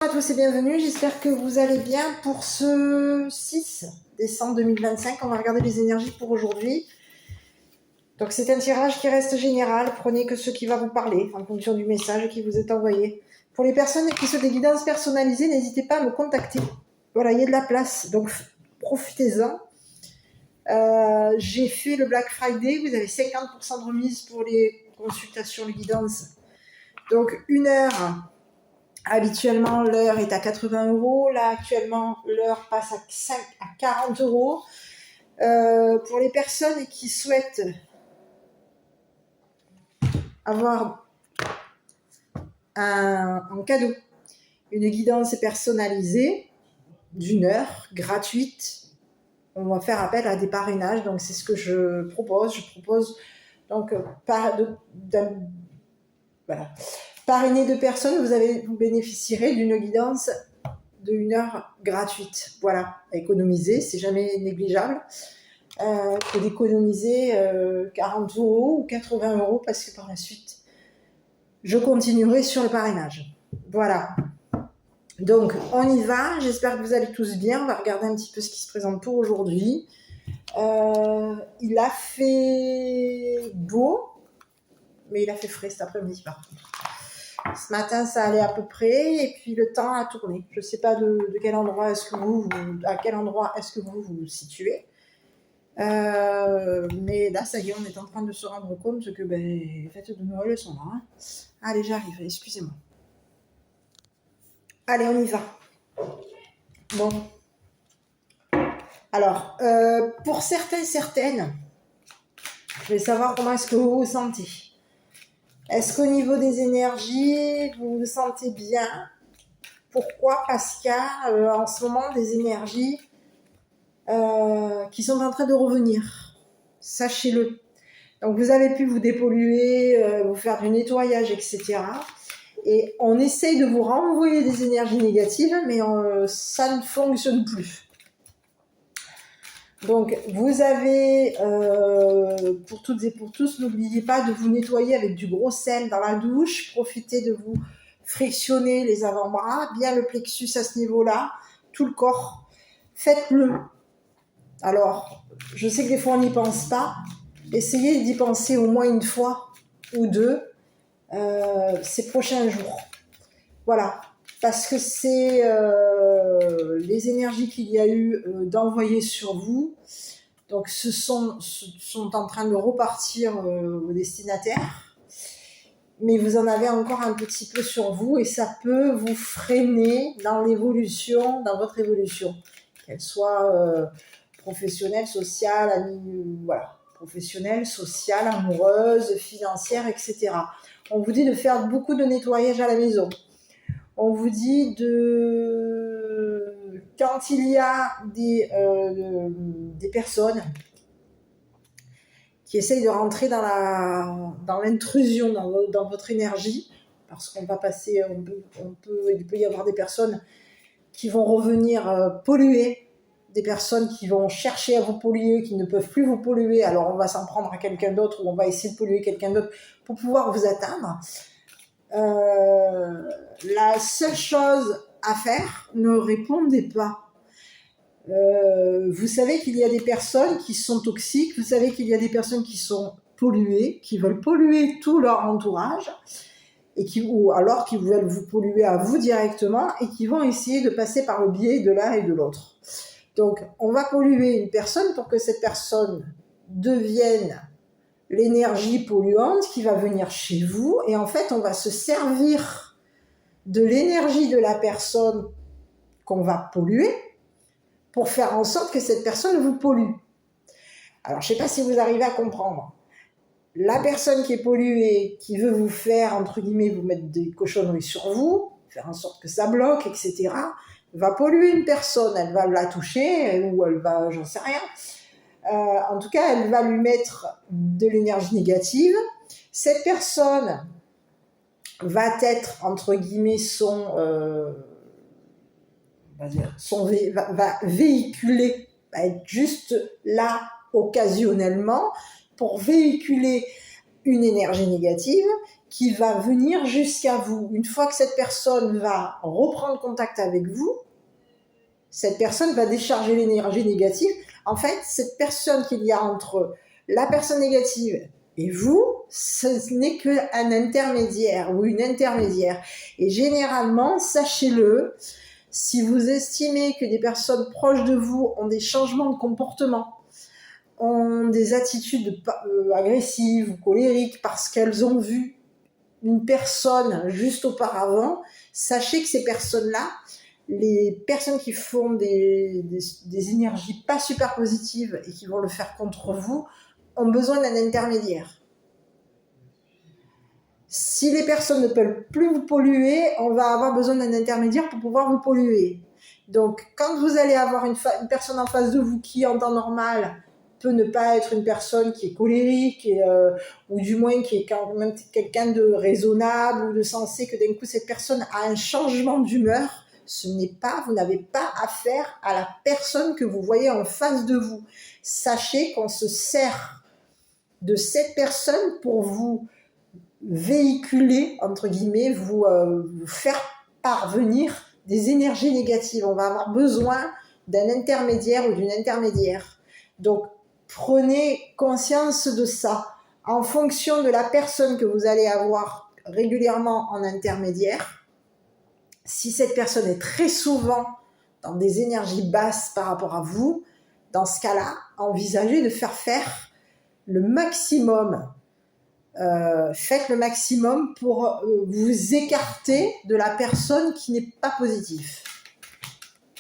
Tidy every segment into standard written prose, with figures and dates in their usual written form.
Bonjour à tous et bienvenue, j'espère que vous allez bien pour ce 6 décembre 2025. On va regarder les énergies pour aujourd'hui. Donc c'est un tirage qui reste général, prenez que ce qui va vous parler en fonction du message qui vous est envoyé. Pour les personnes qui souhaitent des guidances personnalisées, n'hésitez pas à me contacter. Voilà, il y a de la place, donc profitez-en. J'ai fait le Black Friday, vous avez 50% de remise pour les consultations, les guidances. Donc 1 heure. Habituellement, l'heure est à 80 €. Là, actuellement, l'heure passe à 40 €. Pour les personnes qui souhaitent avoir en cadeau une guidance personnalisée d'1 heure, gratuite, on va faire appel à des parrainages. Donc, c'est ce que je propose. Je propose donc parrainer 2 personnes, vous bénéficierez d'une guidance de 1 heure gratuite. Voilà, à économiser, c'est jamais négligeable. Que d'économiser 40 € ou 80 € parce que par la suite, je continuerai sur le parrainage. Voilà. Donc, on y va. J'espère que vous allez tous bien. On va regarder un petit peu ce qui se présente pour aujourd'hui. Il a fait beau, mais il a fait frais cet après-midi par contre. Ce matin, ça allait à peu près, et puis le temps a tourné. Je ne sais pas de quel endroit est-ce que à quel endroit est-ce que vous vous situez. Mais là, ça y est, on est en train de se rendre compte que les fêtes de Noël sont là. Hein. Allez, j'arrive, excusez-moi. Allez, on y va. Bon. Alors, pour certains, certaines, je vais savoir comment est-ce que vous vous sentez. Est-ce qu'au niveau des énergies, vous vous sentez bien? Pourquoi? Parce qu'il y a en ce moment des énergies qui sont en train de revenir. Sachez-le. Donc vous avez pu vous dépolluer, vous faire du nettoyage, etc. Et on essaye de vous renvoyer des énergies négatives, mais ça ne fonctionne plus. Donc vous avez, pour toutes et pour tous, n'oubliez pas de vous nettoyer avec du gros sel dans la douche. Profitez de vous frictionner les avant-bras, bien le plexus à ce niveau-là, tout le corps. Faites-le. Alors, je sais que des fois on n'y pense pas. Essayez d'y penser au moins une fois ou deux ces prochains jours. Voilà, parce que c'est les énergies qu'il y a eu d'envoyer sur vous. Donc, sont en train de repartir au destinataire. Mais vous en avez encore un petit peu sur vous et ça peut vous freiner dans l'évolution, dans votre évolution. Qu'elle soit professionnelle, sociale, voilà, professionnelle, sociale, amoureuse, financière, etc. On vous dit de faire beaucoup de nettoyage à la maison. On vous dit quand il y a des personnes qui essayent de rentrer dans l'intrusion, dans votre énergie, parce qu'on va passer, il peut y avoir des personnes qui vont revenir polluer, des personnes qui vont chercher à vous polluer, qui ne peuvent plus vous polluer, alors on va s'en prendre à quelqu'un d'autre, ou on va essayer de polluer quelqu'un d'autre pour pouvoir vous atteindre. La seule chose à faire, ne répondez pas. Vous savez qu'il y a des personnes qui sont toxiques, vous savez qu'il y a des personnes qui sont polluées, qui veulent polluer tout leur entourage, ou alors qui veulent vous polluer à vous directement et qui vont essayer de passer par le biais de l'un et de l'autre. Donc, on va polluer une personne pour que cette personne devienne l'énergie polluante qui va venir chez vous, et en fait, on va se servir de l'énergie de la personne qu'on va polluer pour faire en sorte que cette personne vous pollue. Alors, je ne sais pas si vous arrivez à comprendre. La personne qui est polluée, qui veut vous faire, entre guillemets, vous mettre des cochonneries sur vous, faire en sorte que ça bloque, etc., va polluer une personne. Elle va la toucher, ou elle va, j'en sais rien. En tout cas, elle va lui mettre de l'énergie négative. Cette personne va être, entre guillemets, va véhiculer, va être juste là occasionnellement pour véhiculer une énergie négative qui va venir jusqu'à vous. Une fois que cette personne va reprendre contact avec vous, cette personne va décharger l'énergie négative. En fait, cette personne qu'il y a entre la personne négative et vous, ce n'est qu'un intermédiaire ou une intermédiaire. Et généralement, sachez-le, si vous estimez que des personnes proches de vous ont des changements de comportement, ont des attitudes agressives ou colériques parce qu'elles ont vu une personne juste auparavant, sachez que ces personnes-là, les personnes qui font des énergies pas super positives et qui vont le faire contre vous, ont besoin d'un intermédiaire. Si les personnes ne peuvent plus vous polluer, on va avoir besoin d'un intermédiaire pour pouvoir vous polluer. Donc, quand vous allez avoir une personne en face de vous qui, en temps normal, peut ne pas être une personne qui est colérique, ou du moins qui est quand même quelqu'un de raisonnable ou de sensé, que d'un coup, cette personne a un changement d'humeur, vous n'avez pas affaire à la personne que vous voyez en face de vous. Sachez qu'on se sert de cette personne pour vous véhiculer, entre guillemets, vous faire parvenir des énergies négatives. On va avoir besoin d'un intermédiaire ou d'une intermédiaire. Donc, prenez conscience de ça. En fonction de la personne que vous allez avoir régulièrement en intermédiaire, si cette personne est très souvent dans des énergies basses par rapport à vous, dans ce cas-là, envisagez de faire le maximum. Faites le maximum pour vous écarter de la personne qui n'est pas positive.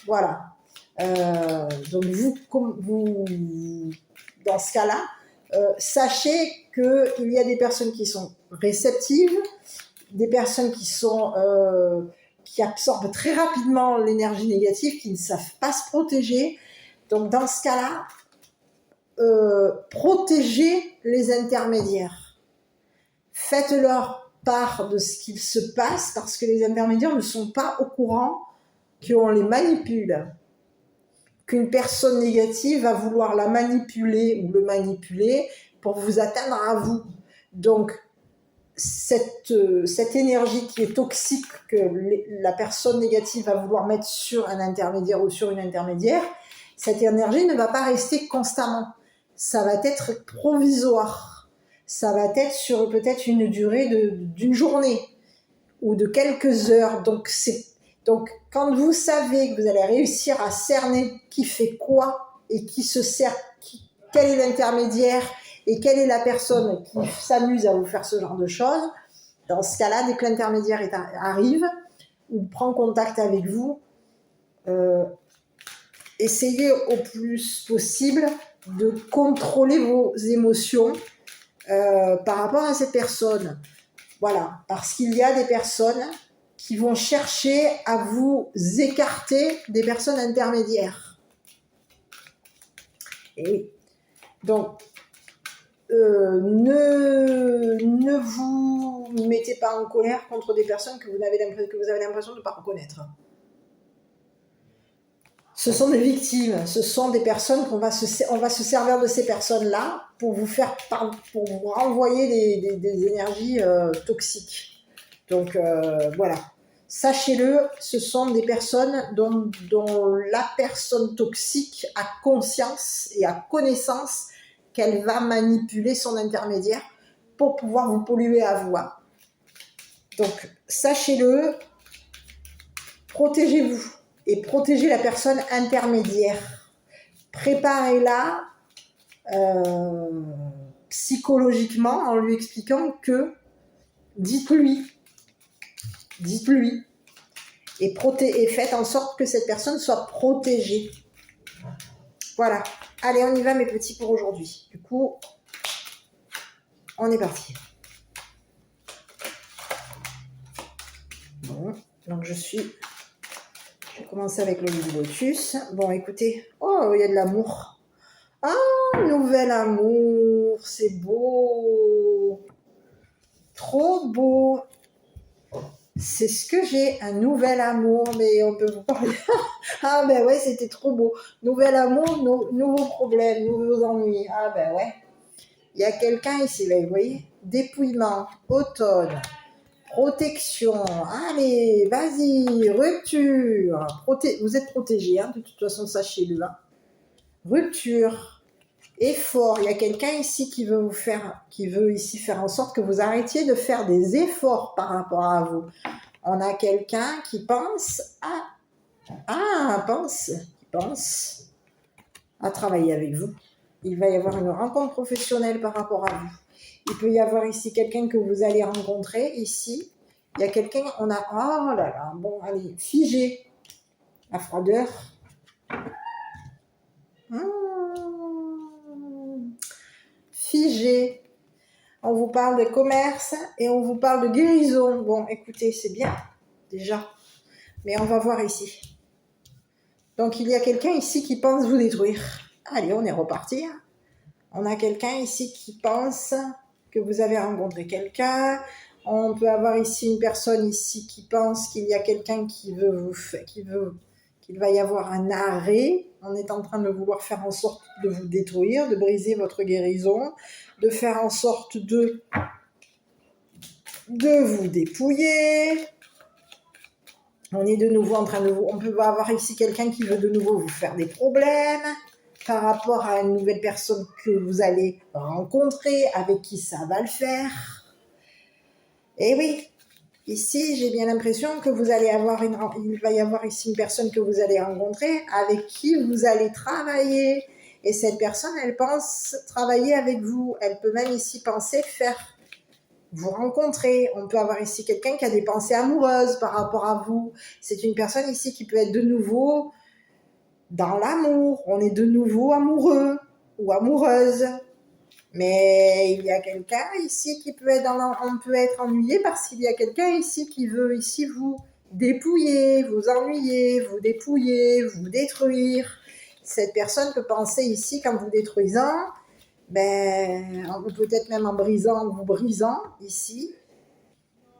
Voilà. Donc vous, dans ce cas-là, sachez qu'il y a des personnes qui sont réceptives, des personnes qui absorbent très rapidement l'énergie négative, qui ne savent pas se protéger. Donc dans ce cas-là, protégez les intermédiaires. Faites-leur part de ce qu'il se passe, parce que les intermédiaires ne sont pas au courant qu'on les manipule, qu'une personne négative va vouloir la manipuler ou le manipuler pour vous atteindre à vous. Donc, cette énergie qui est toxique, que la personne négative va vouloir mettre sur un intermédiaire ou sur une intermédiaire, cette énergie ne va pas rester constamment. Ça va être provisoire. Ça va être sur peut-être une durée d'une journée ou de quelques heures. Donc, quand vous savez que vous allez réussir à cerner qui fait quoi et qui se sert, quel est l'intermédiaire et quelle est la personne qui s'amuse à vous faire ce genre de choses, dans ce cas-là, dès que l'intermédiaire arrive ou prend contact avec vous, essayez au plus possible de contrôler vos émotions par rapport à cette personne. Voilà, parce qu'il y a des personnes qui vont chercher à vous écarter des personnes intermédiaires. Et donc, ne vous mettez pas en colère contre des personnes que vous avez l'impression de ne pas reconnaître. Ce sont des victimes, ce sont des personnes on va se servir de ces personnes-là pour vous renvoyer des énergies toxiques. Donc voilà, sachez-le, ce sont des personnes dont la personne toxique a conscience et a connaissance qu'elle va manipuler son intermédiaire pour pouvoir vous polluer à vous. Donc sachez-le, protégez-vous. Et protégez la personne intermédiaire. Préparez-la psychologiquement en lui expliquant que dites-lui et faites en sorte que cette personne soit protégée. Voilà. Allez, on y va mes petits pour aujourd'hui. Du coup, on est parti. Bon, donc je vais commencer avec l'huile du lotus. Bon, écoutez. Oh, il y a de l'amour. Ah, nouvel amour. C'est beau. Trop beau. C'est ce que j'ai, un nouvel amour. Mais on peut vous parler. Ah, ben ouais, c'était trop beau. Nouvel amour, nouveaux problèmes, nouveaux ennuis. Ah, ben ouais. Il y a quelqu'un ici, là, vous voyez. dépouillement, automne, protection, allez, vas-y, rupture, vous êtes protégé, hein, de toute façon, sachez-le, hein. Rupture, effort, il y a quelqu'un ici qui veut ici faire en sorte que vous arrêtiez de faire des efforts par rapport à vous. On a quelqu'un qui pense à travailler avec vous. Il va y avoir une rencontre professionnelle par rapport à vous. Il peut y avoir ici quelqu'un que vous allez rencontrer. Ici, il y a quelqu'un, on a, oh là là, bon, allez, figé, la froideur. Figé. On vous parle de commerce et on vous parle de guérison. Bon, écoutez, c'est bien, déjà. Mais on va voir ici. Donc, il y a quelqu'un ici qui pense vous détruire. Allez, on est reparti. On a quelqu'un ici qui pense que vous avez rencontré quelqu'un. On peut avoir ici une personne ici qui pense qu'il y a quelqu'un qu'il va y avoir un arrêt. On est en train de vouloir faire en sorte de vous détruire, de briser votre guérison, de faire en sorte de vous dépouiller. On est de nouveau en train de on peut avoir ici quelqu'un qui veut de nouveau vous faire des problèmes par rapport à une nouvelle personne que vous allez rencontrer, avec qui ça va le faire. Et oui, ici, j'ai bien l'impression que il va y avoir ici une personne que vous allez rencontrer, avec qui vous allez travailler. Et cette personne, elle pense travailler avec vous. Elle peut même ici penser vous rencontrer. On peut avoir ici quelqu'un qui a des pensées amoureuses par rapport à vous. C'est une personne ici qui peut être de nouveau dans l'amour. On est de nouveau amoureux ou amoureuse. Mais il y a quelqu'un ici qui peut être on peut être ennuyé parce qu'il y a quelqu'un ici qui veut ici vous dépouiller, vous ennuyer, vous dépouiller, vous détruire. Cette personne peut penser ici qu'en vous détruisant, peut-être même en vous brisant ici.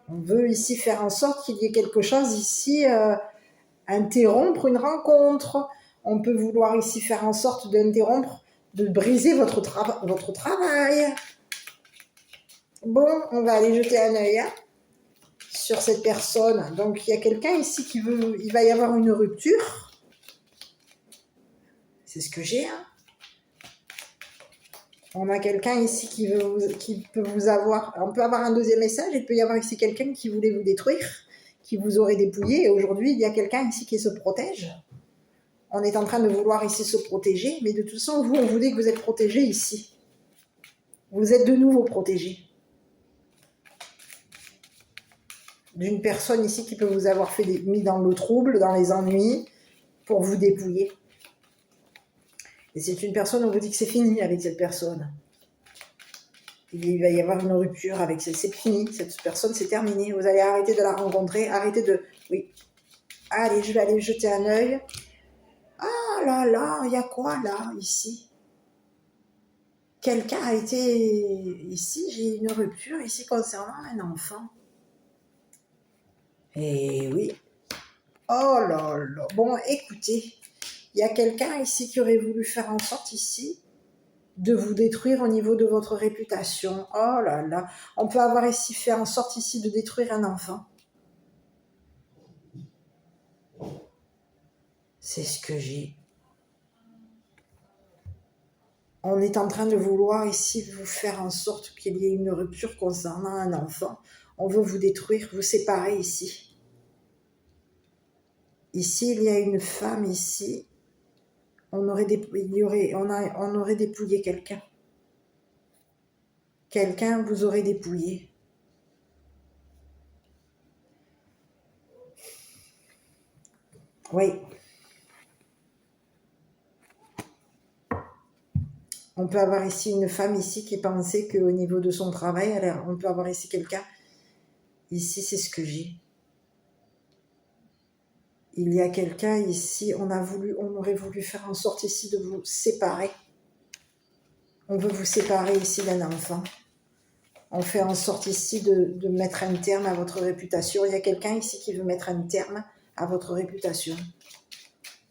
On veut ici faire en sorte qu'il y ait quelque chose ici, interrompre une rencontre. On peut vouloir ici faire en sorte d'interrompre, de briser votre travail. Bon, on va aller jeter un œil sur cette personne. Donc, il y a quelqu'un ici il va y avoir une rupture. C'est ce que j'ai, hein. On a quelqu'un ici qui peut vous avoir... On peut avoir un deuxième message. Il peut y avoir ici quelqu'un qui voulait vous détruire, qui vous aurait dépouillé. Et aujourd'hui, il y a quelqu'un ici qui se protège. On est en train de vouloir ici se protéger. Mais de toute façon, on vous dit que vous êtes protégé ici. Vous êtes de nouveau protégé d'une personne ici qui peut vous avoir mis dans le trouble, dans les ennuis, pour vous dépouiller. Et c'est une personne, on vous dit que c'est fini avec cette personne. Il va y avoir une rupture avec c'est fini, cette personne, c'est terminé. Vous allez arrêter de la rencontrer, oui. Allez, je vais aller jeter un œil. Ah là là, il y a quoi là, ici? Quelqu'un a été... Ici, j'ai une rupture, ici, concernant un enfant. Eh oui. Oh là là. Bon, écoutez, il y a quelqu'un ici qui aurait voulu faire en sorte ici de vous détruire au niveau de votre réputation. Oh là là. On peut avoir ici fait en sorte ici de détruire un enfant. C'est ce que j'ai. On est en train de vouloir ici vous faire en sorte qu'il y ait une rupture concernant un enfant. On veut vous détruire, vous séparer ici. Ici, il y a une femme ici. On aurait dépouillé quelqu'un. Quelqu'un vous aurait dépouillé. Oui. On peut avoir ici une femme ici qui pensait qu'au niveau de son travail, on peut avoir ici quelqu'un. Ici, c'est ce que j'ai. Il y a quelqu'un ici, on aurait voulu faire en sorte ici de vous séparer. On veut vous séparer ici d'un enfant. On fait en sorte ici de mettre un terme à votre réputation. Il y a quelqu'un ici qui veut mettre un terme à votre réputation.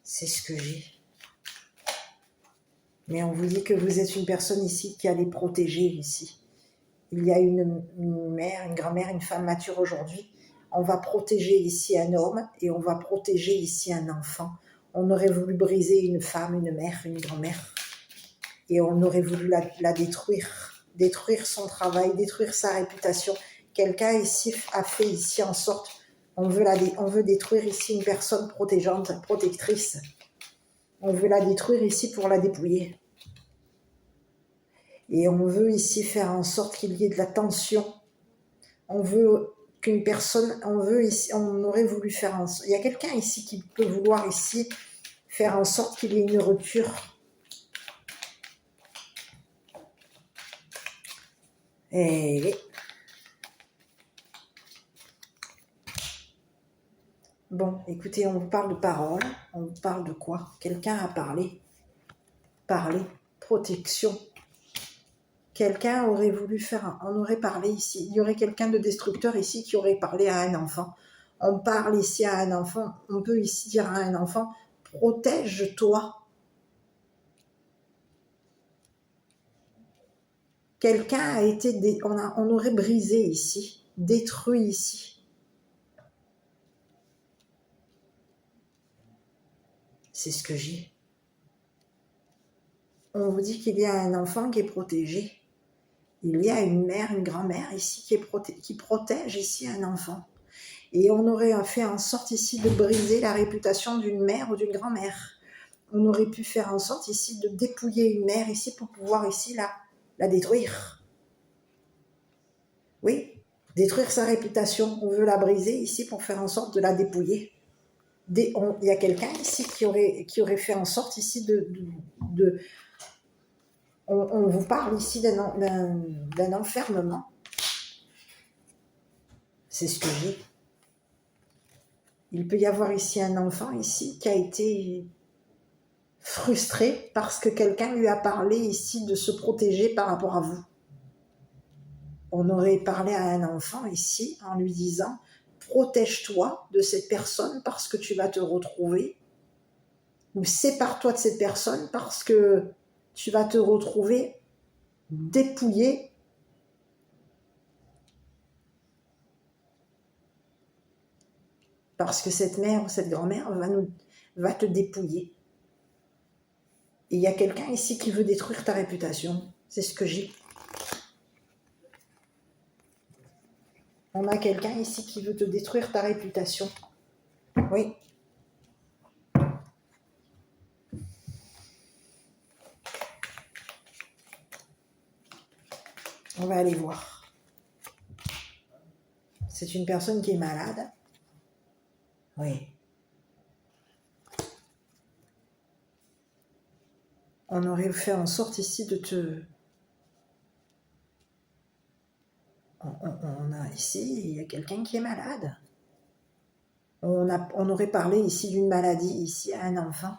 C'est ce que j'ai. Mais on vous dit que vous êtes une personne ici qui a les protéger ici. il y a une mère, une grand-mère, une femme mature aujourd'hui. On va protéger ici un homme et on va protéger ici un enfant. On aurait voulu briser une femme, une mère, une grand-mère. Et on aurait voulu la détruire. Détruire son travail, détruire sa réputation. Quelqu'un ici a fait ici en sorte, on veut détruire ici une personne protégeante, protectrice. On veut la détruire ici pour la dépouiller. Et on veut ici faire en sorte qu'il y ait de la tension. On veut qu'une personne, on aurait voulu faire en sorte. Il y a quelqu'un ici qui peut vouloir ici faire en sorte qu'il y ait une rupture. Et bon, écoutez, on vous parle de parole, on vous parle de quoi? Quelqu'un a parlé, protection. Quelqu'un aurait voulu faire, on aurait parlé ici, il y aurait quelqu'un de destructeur ici qui aurait parlé à un enfant. On parle ici à un enfant, on peut ici dire à un enfant, protège-toi. Quelqu'un a été, on aurait brisé ici, détruit ici. C'est ce que j'ai. On vous dit qu'il y a un enfant qui est protégé. Il y a une mère, une grand-mère ici qui protège ici un enfant. Et on aurait fait en sorte ici de briser la réputation d'une mère ou d'une grand-mère. On aurait pu faire en sorte ici de dépouiller une mère ici pour pouvoir ici la détruire. Oui, détruire sa réputation. On veut la briser ici pour faire en sorte de la dépouiller. Il y a quelqu'un ici qui aurait fait en sorte ici on vous parle ici d'un enfermement. C'est ce que j'ai. Il peut y avoir ici un enfant ici qui a été frustré parce que quelqu'un lui a parlé ici de se protéger par rapport à vous. On aurait parlé à un enfant ici en lui disant « Protège-toi de cette personne parce que tu vas te retrouver » ou « Sépare-toi de cette personne parce que tu vas te retrouver dépouillé » parce que cette mère ou cette grand-mère va te dépouiller. Et il y a quelqu'un ici qui veut détruire ta réputation. C'est ce que j'ai. On a quelqu'un ici qui veut te détruire ta réputation. Oui. On va aller voir. C'est une personne qui est malade. Oui. On aurait fait en sorte ici de te... On a ici, il y a quelqu'un qui est malade. On aurait parlé ici d'une maladie, ici à un enfant.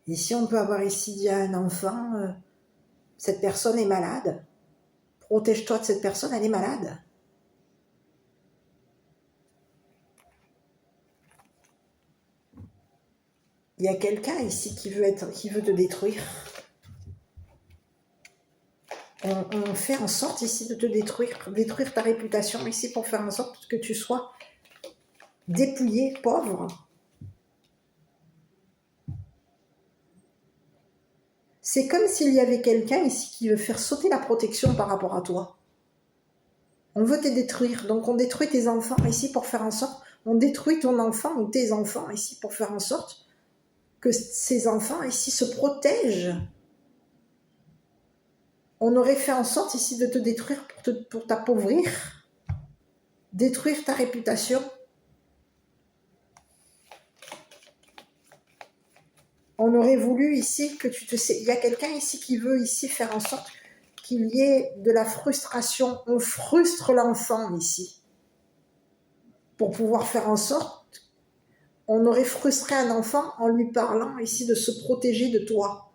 Ici, on peut avoir ici dit à un enfant, cette personne est malade. Protège-toi de cette personne, elle est malade. Il y a quelqu'un ici qui veut te détruire. On fait en sorte ici de te détruire ta réputation ici pour faire en sorte que tu sois dépouillé, pauvre. C'est comme s'il y avait quelqu'un ici qui veut faire sauter la protection par rapport à toi. On veut te détruire, donc on détruit tes enfants ici pour faire en sorte, on détruit ton enfant ou tes enfants ici pour faire en sorte que ces enfants ici se protègent. On aurait fait en sorte ici de te détruire pour t'appauvrir, détruire ta réputation. On aurait voulu ici que tu te sais. Il y a quelqu'un ici qui veut ici faire en sorte qu'il y ait de la frustration. On frustre l'enfant ici pour pouvoir faire en sorte. On aurait frustré un enfant en lui parlant ici de se protéger de toi,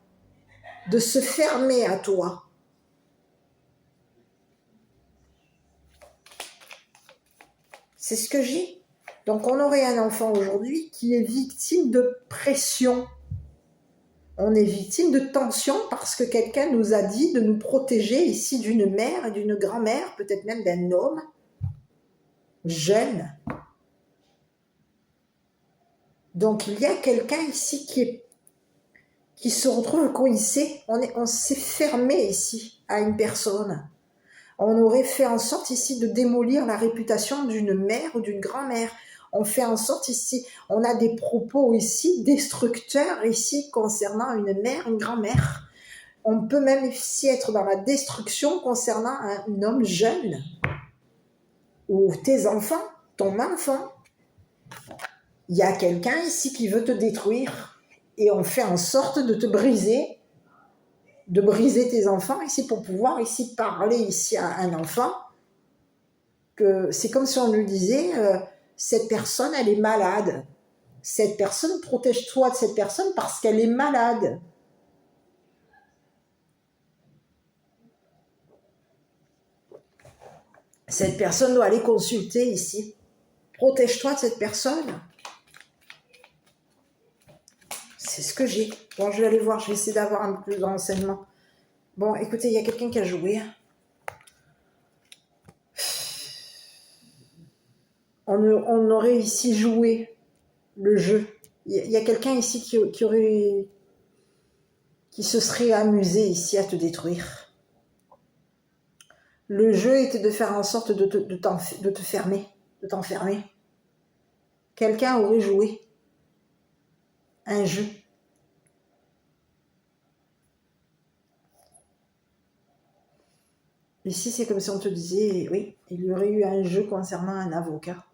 de se fermer à toi. C'est ce que j'ai. Donc on aurait un enfant aujourd'hui qui est victime de pression. On est victime de tensions parce que quelqu'un nous a dit de nous protéger ici d'une mère et d'une grand-mère, peut-être même d'un homme jeune. Donc il y a quelqu'un ici qui se retrouve coincé. On s'est fermé ici à une personne. On aurait fait en sorte ici de démolir la réputation d'une mère ou d'une grand-mère. On fait en sorte ici, on a des propos ici destructeurs ici concernant une mère, une grand-mère. On peut même ici être dans la destruction concernant un homme jeune ou tes enfants, ton enfant. Il y a quelqu'un ici qui veut te détruire et on fait en sorte de te briser, de briser tes enfants ici pour pouvoir ici parler ici à un enfant. Que c'est comme si on lui disait cette personne elle est malade, cette personne, protège-toi de cette personne parce qu'elle est malade. Cette personne doit aller consulter ici. Protège-toi de cette personne. C'est ce que j'ai. Bon, je vais aller voir, je vais essayer d'avoir un peu plus de renseignements. Bon, écoutez, il y a quelqu'un qui a joué. On aurait ici joué le jeu. Il y a quelqu'un ici qui se serait amusé ici à te détruire. Le jeu était de faire en sorte de te fermer, de t'enfermer. Quelqu'un aurait joué un jeu. Ici, c'est comme si on te disait, oui, il y aurait eu un jeu concernant un avocat.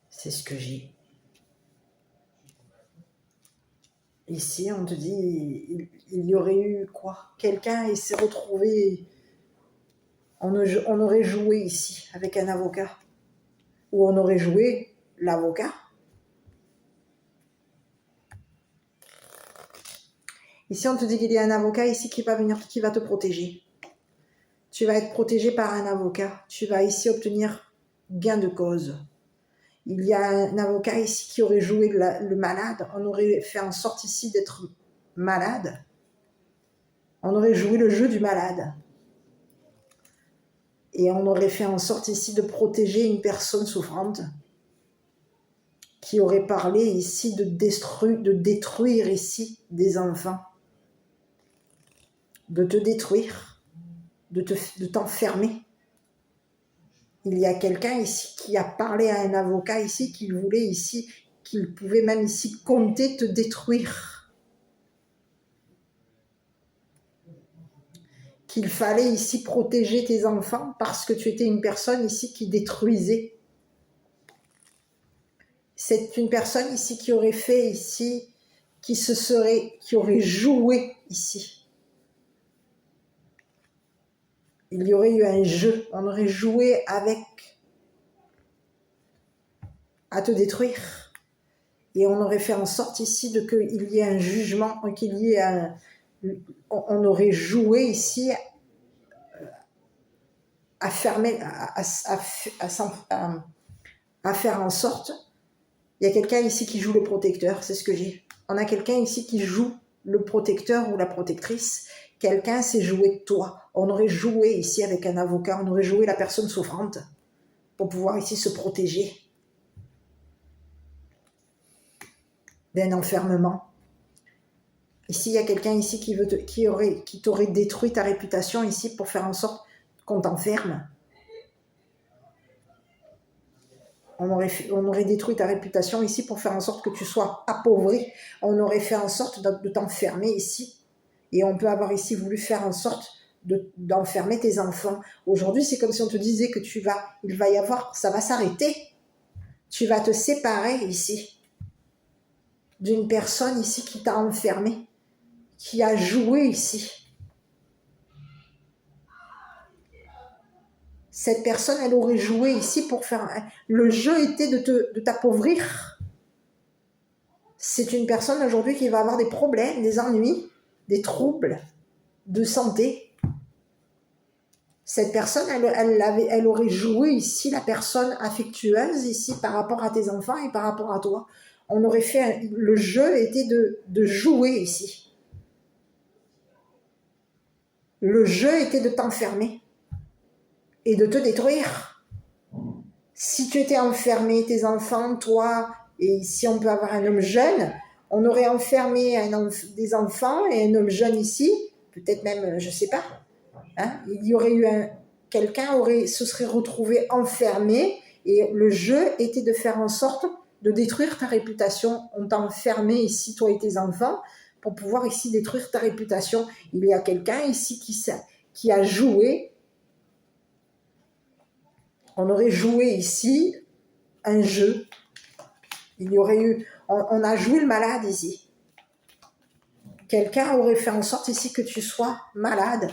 C'est ce que j'ai. Ici, on te dit, il y aurait eu quoi? Quelqu'un s'est retrouvé, on aurait joué ici avec un avocat. Ou on aurait joué l'avocat. Ici, on te dit qu'il y a un avocat ici qui va venir, qui va te protéger. Tu vas être protégé par un avocat. Tu vas ici obtenir gain de cause. Il y a un avocat ici qui aurait joué le malade. On aurait fait en sorte ici d'être malade. On aurait joué le jeu du malade. Et on aurait fait en sorte ici de protéger une personne souffrante qui aurait parlé ici de détruire ici des enfants. De te détruire, de t'enfermer. Il y a quelqu'un ici qui a parlé à un avocat ici qu'il voulait ici, qu'il pouvait même ici compter te détruire. Qu'il fallait ici protéger tes enfants parce que tu étais une personne ici qui détruisait. C'est une personne ici qui aurait fait ici, qui aurait joué ici. Il y aurait eu un jeu, on aurait joué avec à te détruire. Et on aurait fait en sorte ici qu'il y ait un jugement, qu'il y ait on aurait joué ici à fermer, à faire en sorte. Il y a quelqu'un ici qui joue le protecteur, c'est ce que j'ai. On a quelqu'un ici qui joue le protecteur ou la protectrice. Quelqu'un s'est joué de toi. On aurait joué ici avec un avocat, on aurait joué la personne souffrante pour pouvoir ici se protéger d'un enfermement. Ici, il y a quelqu'un ici qui t'aurait détruit ta réputation ici pour faire en sorte qu'on t'enferme. On aurait détruit ta réputation ici pour faire en sorte que tu sois appauvri. On aurait fait en sorte de t'enfermer ici. Et on peut avoir ici voulu faire en sorte d'enfermer tes enfants. Aujourd'hui, c'est comme si on te disait que ça va s'arrêter. Tu vas te séparer ici d'une personne ici qui t'a enfermé, qui a joué ici. Cette personne, elle aurait joué ici pour faire... Le jeu était de t'appauvrir. C'est une personne aujourd'hui qui va avoir des problèmes, des ennuis, des troubles de santé. Cette personne, elle aurait joué ici la personne affectueuse ici par rapport à tes enfants et par rapport à toi. on aurait fait le jeu était de jouer ici. Le jeu était de t'enfermer et de te détruire. Si tu étais enfermé, tes enfants, toi, et si on peut avoir un homme jeune, on aurait enfermé des enfants et un homme jeune ici, peut-être même, je ne sais pas, hein, il y aurait eu quelqu'un se serait retrouvé enfermé et le jeu était de faire en sorte de détruire ta réputation. On t'a enfermé ici, toi et tes enfants, pour pouvoir ici détruire ta réputation. Il y a quelqu'un ici qui a joué. On aurait joué ici un jeu. Il y aurait eu, on a joué le malade ici. Quelqu'un aurait fait en sorte ici que tu sois malade.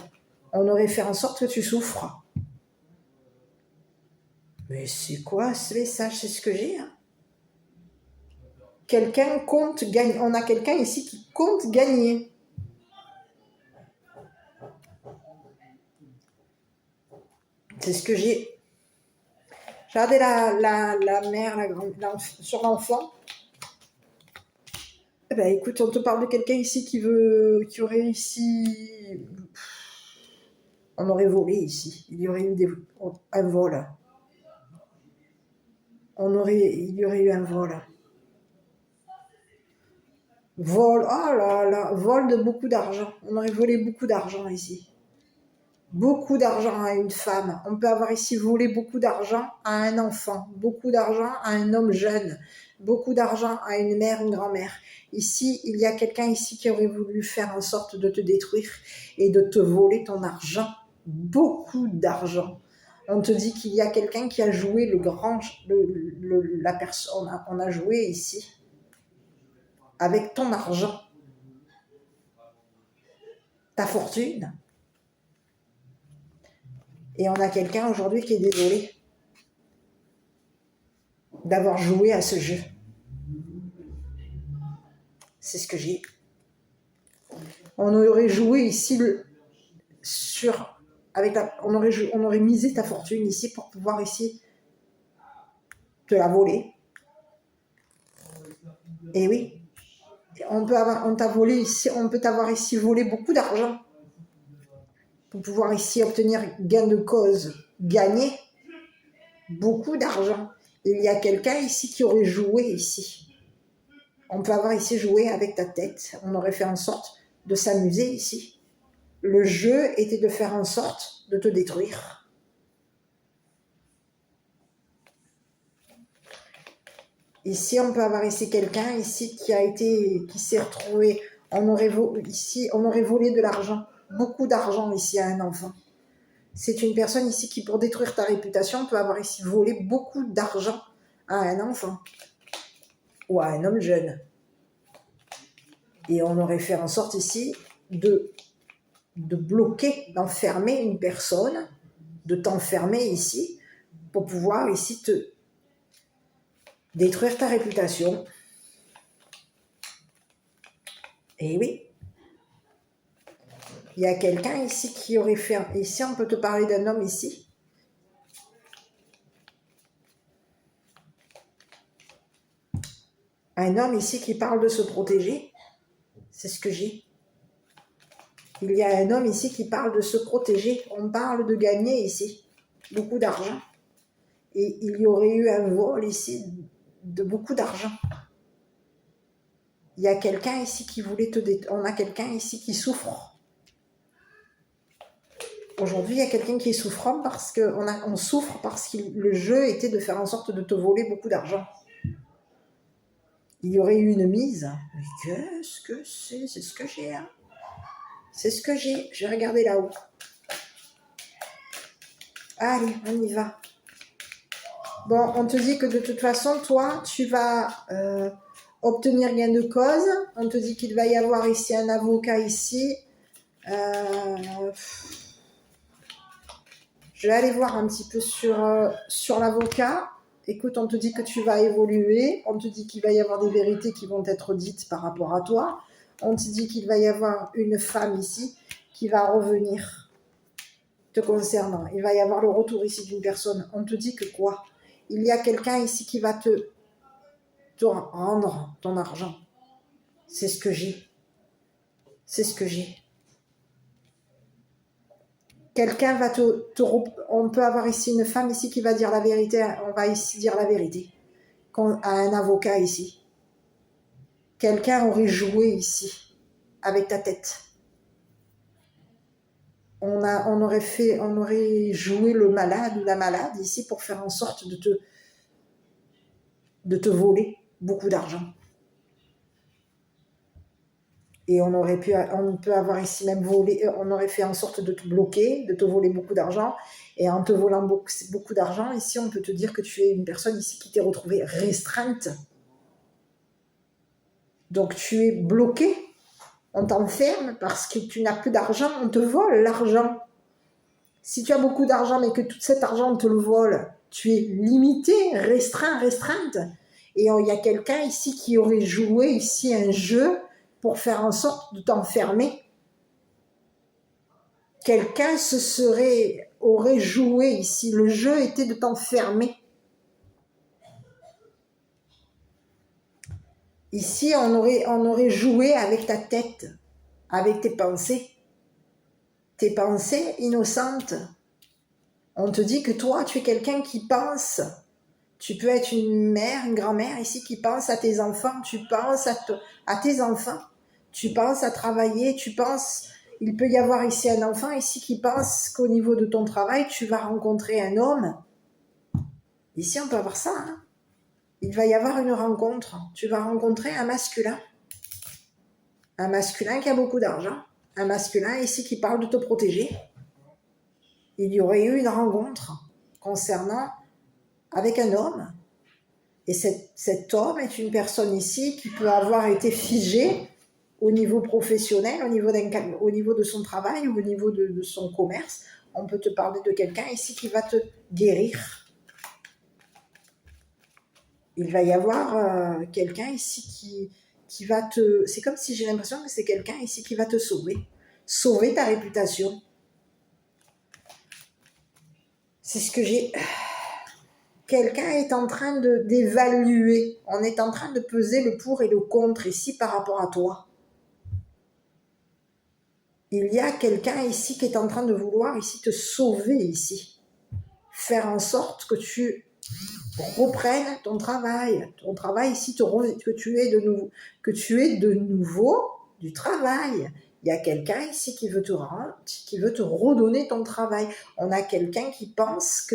On aurait fait en sorte que tu souffres. Mais c'est quoi ce message? C'est ce que j'ai. Hein. Quelqu'un compte gagner. On a quelqu'un ici qui compte gagner. C'est ce que j'ai. Regardez la mère, sur l'enfant. Eh ben, écoute, on te parle de quelqu'un ici qui aurait ici... On aurait volé ici. Il y aurait eu un vol. Il y aurait eu un vol. Vol, oh là là, vol de beaucoup d'argent. On aurait volé beaucoup d'argent ici. Beaucoup d'argent à une femme. On peut avoir ici volé beaucoup d'argent à un enfant, beaucoup d'argent à un homme jeune, beaucoup d'argent à une mère, une grand-mère. Ici, il y a quelqu'un ici qui aurait voulu faire en sorte de te détruire et de te voler ton argent. Beaucoup d'argent. On te dit qu'il y a quelqu'un qui a joué la personne. On a joué ici avec ton argent, ta fortune. Et on a quelqu'un aujourd'hui qui est désolé d'avoir joué à ce jeu. C'est ce que j'ai. On aurait joué ici on aurait misé ta fortune ici pour pouvoir ici te la voler. Et oui, on t'a volé ici, on peut t'avoir ici volé beaucoup d'argent pour pouvoir ici obtenir gain de cause, gagner beaucoup d'argent. Il y a quelqu'un ici qui aurait joué ici. On peut avoir ici joué avec ta tête. On aurait fait en sorte de s'amuser ici. Le jeu était de faire en sorte de te détruire. Ici, on peut avoir ici quelqu'un ici qui s'est retrouvé. On aurait volé de l'argent, beaucoup d'argent ici à un enfant. C'est une personne ici qui, pour détruire ta réputation, peut avoir ici volé beaucoup d'argent à un enfant ou à un homme jeune. Et on aurait fait en sorte ici de bloquer, d'enfermer une personne, de t'enfermer ici pour pouvoir ici te détruire ta réputation. Et oui, il y a quelqu'un ici qui aurait fait... Ici, on peut te parler d'un homme ici. Un homme ici qui parle de se protéger. C'est ce que j'ai. Il y a un homme ici qui parle de se protéger. On parle de gagner ici beaucoup d'argent. Et il y aurait eu un vol ici de beaucoup d'argent. Il y a quelqu'un ici qui voulait on a quelqu'un ici qui souffre. Aujourd'hui, il y a quelqu'un qui est souffrant parce qu'on souffre parce que le jeu était de faire en sorte de te voler beaucoup d'argent. Il y aurait eu une mise. Mais qu'est-ce que c'est? C'est ce que j'ai. Hein. C'est ce que j'ai. Je vais regarder là-haut. Allez, on y va. Bon, on te dit que de toute façon, toi, tu vas obtenir gain de cause. On te dit qu'il va y avoir ici un avocat ici. Je vais aller voir un petit peu sur l'avocat. Écoute, on te dit que tu vas évoluer. On te dit qu'il va y avoir des vérités qui vont être dites par rapport à toi. On te dit qu'il va y avoir une femme ici qui va revenir te concernant. Il va y avoir le retour ici d'une personne. On te dit que quoi? Il y a quelqu'un ici qui va te te rendre ton argent. C'est ce que j'ai. C'est ce que j'ai. Quelqu'un va on peut avoir ici une femme ici qui va dire la vérité. On va ici dire la vérité. À un avocat ici. Quelqu'un aurait joué ici avec ta tête. On aurait joué le malade ou la malade ici pour faire en sorte de te voler beaucoup d'argent. Et on peut avoir ici même volé, on aurait fait en sorte de te bloquer, de te voler beaucoup d'argent. Et en te volant beaucoup d'argent, ici on peut te dire que tu es une personne ici qui t'est retrouvée restreinte. Donc tu es bloqué, on t'enferme parce que tu n'as plus d'argent, on te vole l'argent. Si tu as beaucoup d'argent mais que tout cet argent on te le vole, tu es limité, restreinte. Et il y a quelqu'un ici qui aurait joué ici un jeu pour faire en sorte de t'enfermer. Quelqu'un aurait joué ici. Le jeu était de t'enfermer. Ici, on aurait joué avec ta tête, avec tes pensées. Tes pensées innocentes. On te dit que toi, tu es quelqu'un qui pense. Tu peux être une mère, une grand-mère ici qui pense à tes enfants. Tu penses à tes enfants. Tu penses à travailler. Il peut y avoir ici un enfant ici qui pense qu'au niveau de ton travail, tu vas rencontrer un homme. Ici, on peut avoir ça. Hein. Il va y avoir une rencontre. Tu vas rencontrer un masculin. Un masculin qui a beaucoup d'argent. Un masculin ici qui parle de te protéger. Il y aurait eu une rencontre concernant avec un homme. Et cet homme est une personne ici qui peut avoir été figée au niveau professionnel, au niveau de son travail ou au niveau de son commerce. On peut te parler de quelqu'un ici qui va te guérir. Il va y avoir quelqu'un ici qui va te... C'est comme si j'ai l'impression que c'est quelqu'un ici qui va te sauver. Sauver ta réputation. C'est ce que j'ai... Quelqu'un est en train d'évaluer. On est en train de peser le pour et le contre ici par rapport à toi. Il y a quelqu'un ici qui est en train de vouloir ici te sauver ici. Faire en sorte que tu reprennes ton travail. Ton travail ici, que tu aies de nouveau du travail. Il y a quelqu'un ici qui veut te redonner ton travail. On a quelqu'un qui pense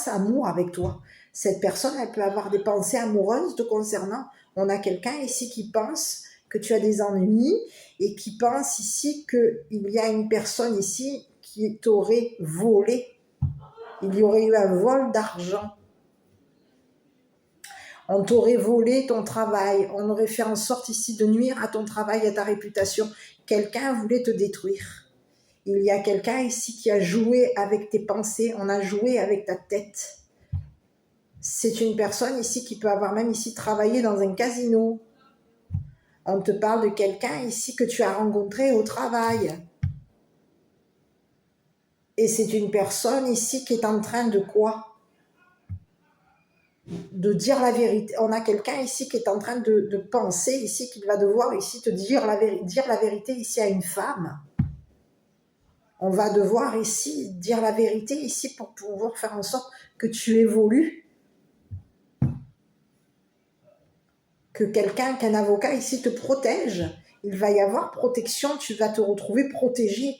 amour avec toi. Cette personne, elle peut avoir des pensées amoureuses te concernant. On a quelqu'un ici qui pense que tu as des ennuis et qui pense ici qu'il y a une personne ici qui t'aurait volé. Il y aurait eu un vol d'argent. On t'aurait volé ton travail. On aurait fait en sorte ici de nuire à ton travail, à ta réputation. Quelqu'un voulait te détruire. Il y a quelqu'un ici qui a joué avec tes pensées. On a joué avec ta tête. C'est une personne ici qui peut avoir même ici travaillé dans un casino. On te parle de quelqu'un ici que tu as rencontré au travail. Et c'est une personne ici qui est en train de quoi? De dire la vérité. On a quelqu'un ici qui est en train de penser ici, qu'il va devoir ici te dire la vérité ici à une femme. On va devoir ici dire la vérité ici pour pouvoir faire en sorte que tu évolues. Qu'un avocat ici te protège. Il va y avoir protection, tu vas te retrouver protégé.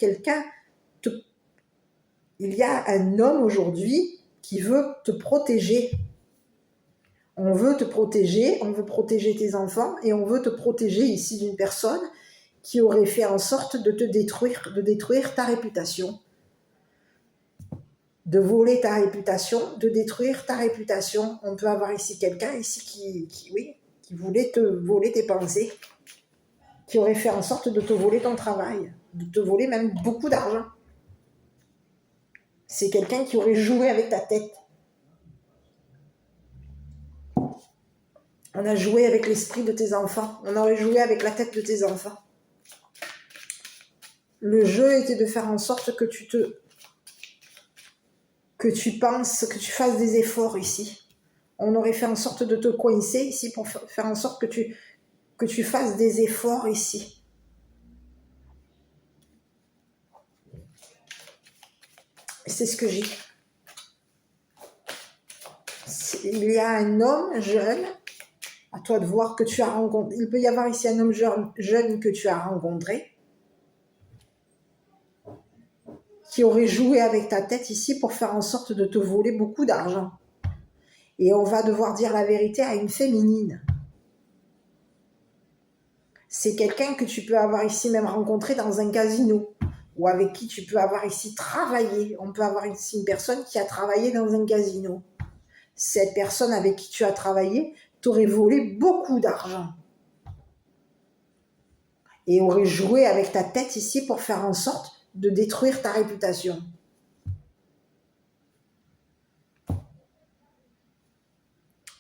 Il y a un homme aujourd'hui qui veut te protéger. On veut te protéger, on veut protéger tes enfants et on veut te protéger ici d'une personne qui aurait fait en sorte de te détruire, de détruire ta réputation. De voler ta réputation, de détruire ta réputation. On peut avoir ici quelqu'un ici qui voulait te voler tes pensées, qui aurait fait en sorte de te voler ton travail, de te voler même beaucoup d'argent. C'est quelqu'un qui aurait joué avec ta tête. On a joué avec l'esprit de tes enfants. On aurait joué avec la tête de tes enfants. Le jeu était de faire en sorte que tu penses, que tu fasses des efforts ici. On aurait fait en sorte de te coincer ici pour faire en sorte que tu fasses des efforts ici. C'est ce que j'ai. Il y a un homme jeune, à toi de voir que tu as rencontré. Il peut y avoir ici un homme jeune que tu as rencontré, qui aurait joué avec ta tête ici pour faire en sorte de te voler beaucoup d'argent. Et on va devoir dire la vérité à une féminine. C'est quelqu'un que tu peux avoir ici même rencontré dans un casino, ou avec qui tu peux avoir ici travaillé. On peut avoir ici une personne qui a travaillé dans un casino. Cette personne avec qui tu as travaillé t'aurait volé beaucoup d'argent et aurait joué avec ta tête ici pour faire en sorte de détruire ta réputation.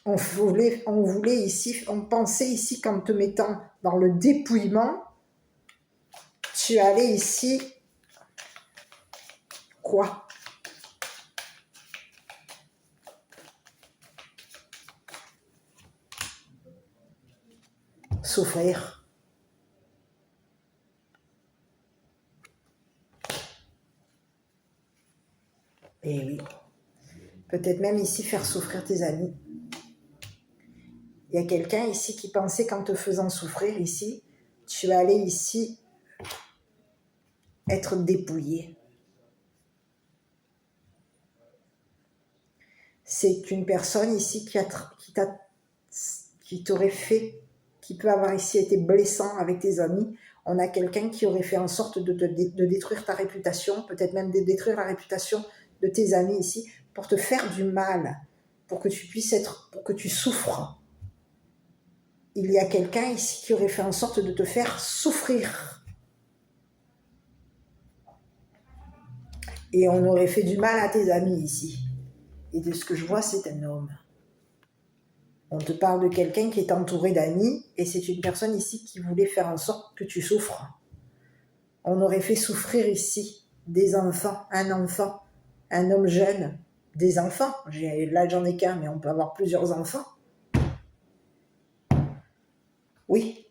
On voulait ici, on pensait ici qu'en te mettant dans le dépouillement, tu allais ici, quoi? Souffrir. Et oui. Peut-être même ici faire souffrir tes amis. Il y a quelqu'un ici qui pensait qu'en te faisant souffrir ici, tu allais ici être dépouillé. C'est une personne ici qui t'aurait fait, qui peut avoir ici été blessant avec tes amis. On a quelqu'un qui aurait fait en sorte de détruire ta réputation, peut-être même de détruire la réputation de tes amis ici, pour te faire du mal, pour que tu puisses pour que tu souffres. Il y a quelqu'un ici qui aurait fait en sorte de te faire souffrir. Et on aurait fait du mal à tes amis ici. Et de ce que je vois, c'est un homme. On te parle de quelqu'un qui est entouré d'amis et c'est une personne ici qui voulait faire en sorte que tu souffres. On aurait fait souffrir ici des enfants, un homme jeune, des enfants. Là, j'en ai qu'un, mais on peut avoir plusieurs enfants. Oui.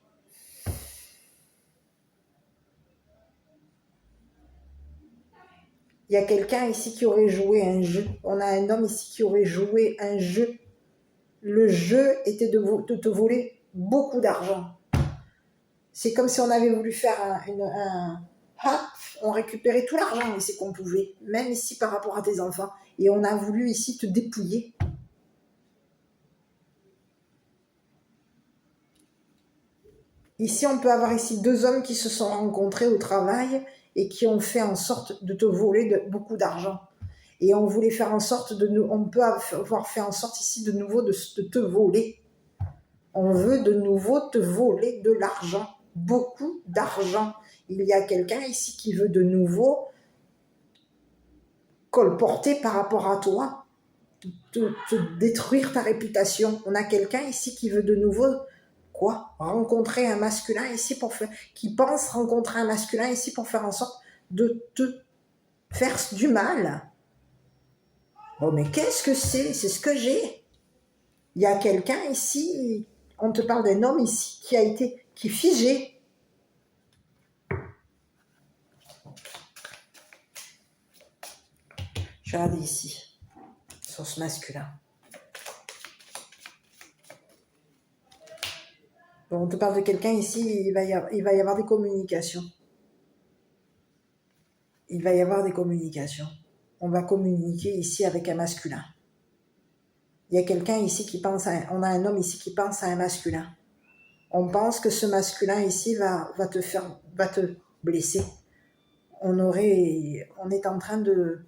Il y a quelqu'un ici qui aurait joué un jeu. On a un homme ici qui aurait joué un jeu. Le jeu était de te voler beaucoup d'argent. C'est comme si on avait voulu faire on récupérait tout l'argent ici qu'on pouvait, même ici par rapport à tes enfants. Et on a voulu ici te dépouiller. Ici, on peut avoir ici deux hommes qui se sont rencontrés au travail et qui ont fait en sorte de te voler beaucoup d'argent. Et on voulait faire en sorte on peut avoir fait en sorte ici de nouveau de te voler. On veut de nouveau te voler de l'argent, beaucoup d'argent. Il y a quelqu'un ici qui veut de nouveau colporter par rapport à toi, te détruire ta réputation. On a quelqu'un ici qui veut de nouveau rencontrer un masculin ici qui pense rencontrer un masculin ici pour faire en sorte de te faire du mal. Bon, mais qu'est-ce que c'est? C'est ce que j'ai. Il y a quelqu'un ici, on te parle d'un homme ici qui est figé. Je regarde ici, sur ce masculin. Bon, on te parle de quelqu'un ici, il va y avoir des communications. Il va y avoir des communications. On va communiquer ici avec un masculin. Il y a quelqu'un ici on a un homme ici qui pense à un masculin. On pense que ce masculin ici va te blesser. On est en train de...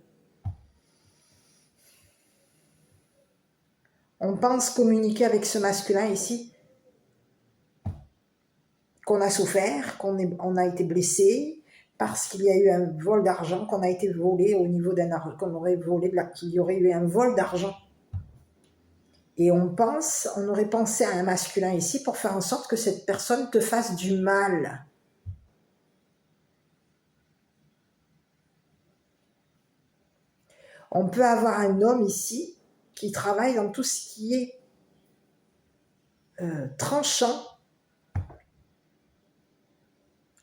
On pense communiquer avec ce masculin ici, qu'on a souffert, qu'on a été blessé, parce qu'il y a eu un vol d'argent, qu'on a été volé au niveau qu'on aurait volé, qu'il y aurait eu un vol d'argent. Et on aurait pensé à un masculin ici pour faire en sorte que cette personne te fasse du mal. On peut avoir un homme ici qui travaille dans tout ce qui est tranchant,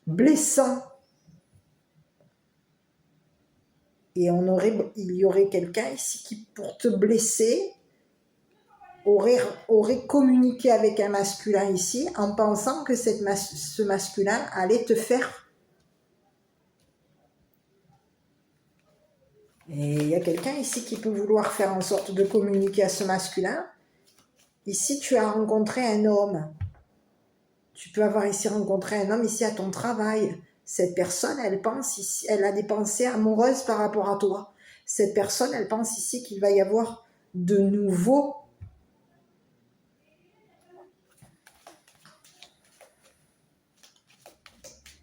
blessant. Et il y aurait quelqu'un ici qui, pour te blesser, aurait communiqué avec un masculin ici en pensant que ce masculin allait te faire. Et il y a quelqu'un ici qui peut vouloir faire en sorte de communiquer à ce masculin. Ici, tu as rencontré un homme. Tu peux avoir ici rencontré un homme ici à ton travail. Cette personne, elle a des pensées amoureuses par rapport à toi. Cette personne, elle pense ici qu'il va y avoir de nouveau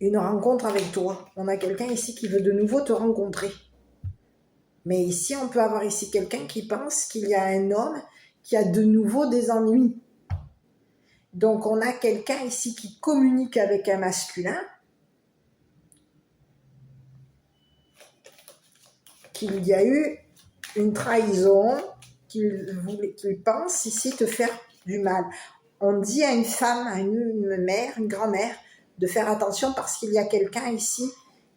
une rencontre avec toi. On a quelqu'un ici qui veut de nouveau te rencontrer. Mais ici, on peut avoir ici quelqu'un qui pense qu'il y a un homme qui a de nouveau des ennuis. Donc, on a quelqu'un ici qui communique avec un masculin, qu'il y a eu une trahison, qu'il pense ici te faire du mal. On dit à une femme, à une mère, une grand-mère, de faire attention parce qu'il y a quelqu'un ici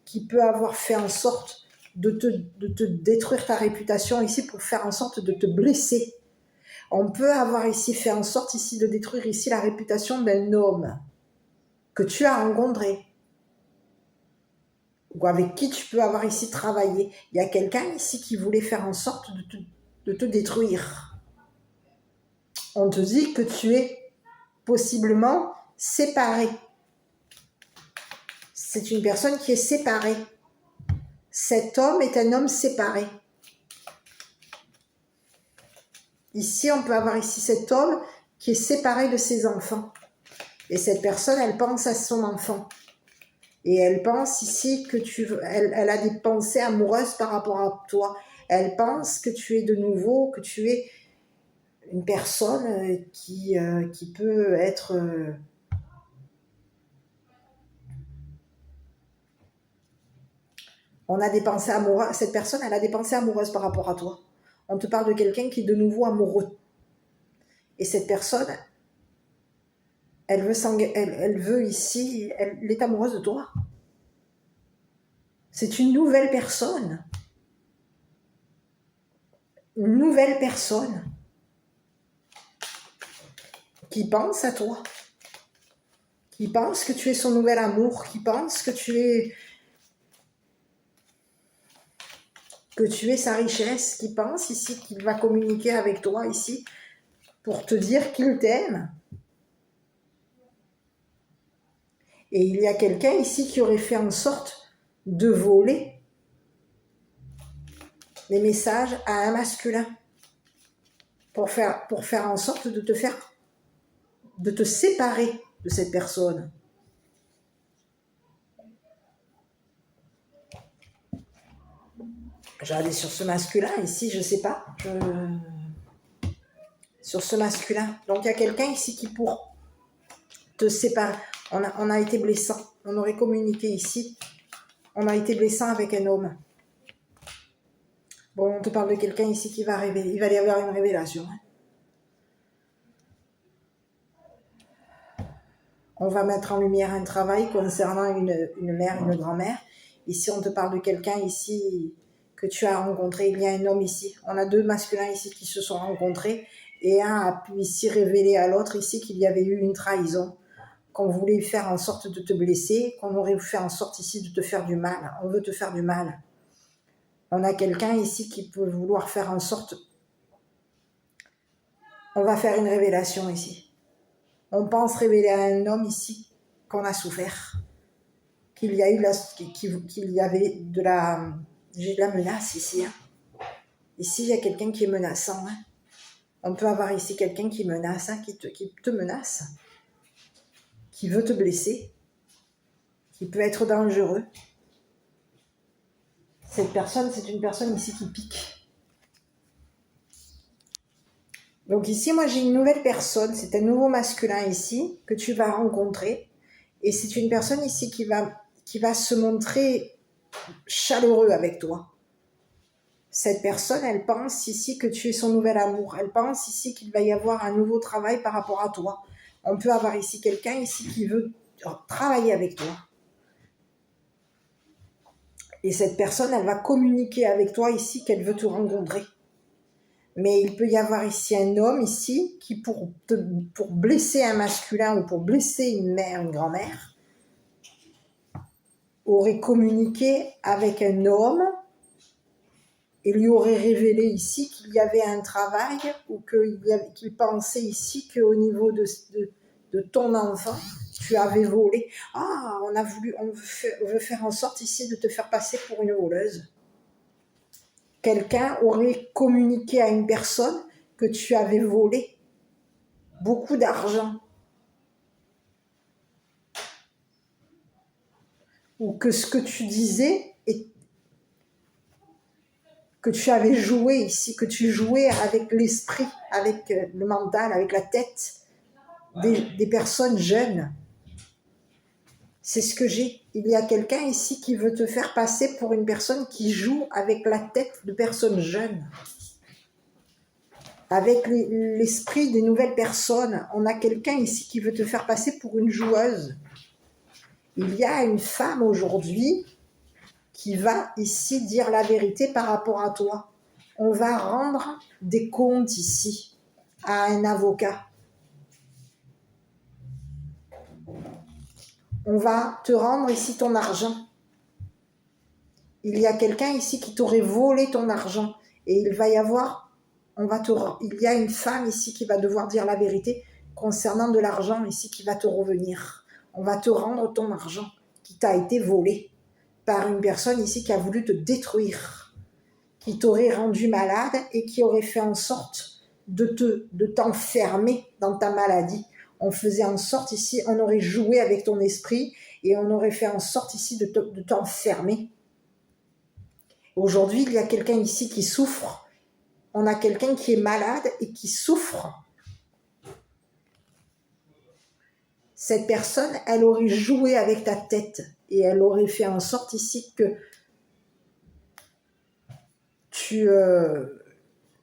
qui peut avoir fait en sorte de te détruire ta réputation ici pour faire en sorte de te blesser. On peut avoir ici fait en sorte ici de détruire ici la réputation d'un homme que tu as rencontré ou avec qui tu peux avoir ici travaillé. Il y a quelqu'un ici qui voulait faire en sorte de te détruire. On te dit que tu es possiblement séparé. C'est une personne qui est séparée. Cet homme est un homme séparé. Ici, on peut avoir ici cet homme qui est séparé de ses enfants. Et cette personne, elle pense à son enfant. Et elle pense ici que elle a des pensées amoureuses par rapport à toi. Elle pense que tu es de nouveau, que tu es une personne qui peut être... on a des pensées amoureuses. Cette personne, elle a des pensées amoureuses par rapport à toi. On te parle de quelqu'un qui est de nouveau amoureux. Et cette personne, elle veut ici, elle est amoureuse de toi. C'est une nouvelle personne. Une nouvelle personne qui pense à toi. Qui pense que tu es son nouvel amour. Qui pense que tu es sa richesse. Qui pense ici qu'il va communiquer avec toi ici pour te dire qu'il t'aime. Et il y a quelqu'un ici qui aurait fait en sorte de voler les messages à un masculin pour faire en sorte de te séparer de cette personne. J'allais sur ce masculin ici, je sais pas. Sur ce masculin. Donc il y a quelqu'un ici qui pour te séparer. On a été blessant. On aurait communiqué ici. On a été blessant avec un homme. Bon, on te parle de quelqu'un ici qui va révéler. Il va y avoir une révélation. On va mettre en lumière un travail concernant une mère, une grand-mère. Ici, on te parle de quelqu'un ici que tu as rencontré. Il y a un homme ici. On a deux masculins ici qui se sont rencontrés. Et un a pu ici révéler à l'autre ici qu'il y avait eu une trahison. Qu'on voulait faire en sorte de te blesser. Qu'on aurait fait en sorte ici de te faire du mal. On veut te faire du mal. On a quelqu'un ici qui peut vouloir faire en sorte... On va faire une révélation ici. On pense révéler à un homme ici qu'on a souffert. Qu'il y avait de la... J'ai de la menace ici. Ici, il y a quelqu'un qui est menaçant. On peut avoir ici quelqu'un qui menace, qui te menace. Qui veut te blesser. Qui peut être dangereux. Cette personne, c'est une personne ici qui pique. Donc ici, moi, j'ai une nouvelle personne. C'est un nouveau masculin ici que tu vas rencontrer. Et c'est une personne ici qui va se montrer chaleureux avec toi. Cette personne, elle pense ici que tu es son nouvel amour. Elle pense ici qu'il va y avoir un nouveau travail par rapport à toi. On peut avoir ici quelqu'un ici qui veut travailler avec toi. Et cette personne, elle va communiquer avec toi ici qu'elle veut te rencontrer. Mais il peut y avoir ici un homme ici qui pour blesser un masculin ou pour blesser une mère, une grand-mère, aurait communiqué avec un homme et lui aurait révélé ici qu'il y avait un travail ou qu'il pensait ici qu'au niveau de ton enfant, tu avais volé. Ah, on veut faire en sorte ici de te faire passer pour une voleuse. Quelqu'un aurait communiqué à une personne que tu avais volé beaucoup d'argent. Ou que ce que tu disais, que tu avais joué ici, que tu jouais avec l'esprit, avec le mental, avec la tête des personnes jeunes. C'est ce que j'ai. Il y a quelqu'un ici qui veut te faire passer pour une personne qui joue avec la tête de personnes jeunes. Avec l'esprit des nouvelles personnes. On a quelqu'un ici qui veut te faire passer pour une joueuse. Il y a une femme aujourd'hui qui va ici dire la vérité par rapport à toi. On va rendre des comptes ici à un avocat. On va te rendre ici ton argent. Il y a quelqu'un ici qui t'aurait volé ton argent et il va y avoir, il y a une femme ici qui va devoir dire la vérité concernant de l'argent ici qui va te revenir. On va te rendre ton argent qui t'a été volé par une personne ici qui a voulu te détruire, qui t'aurait rendu malade et qui aurait fait en sorte de t'enfermer dans ta maladie. On faisait en sorte ici, on aurait joué avec ton esprit et on aurait fait en sorte ici de t'enfermer. Aujourd'hui, il y a quelqu'un ici qui souffre. On a quelqu'un qui est malade et qui souffre. Cette personne, elle aurait joué avec ta tête et elle aurait fait en sorte ici que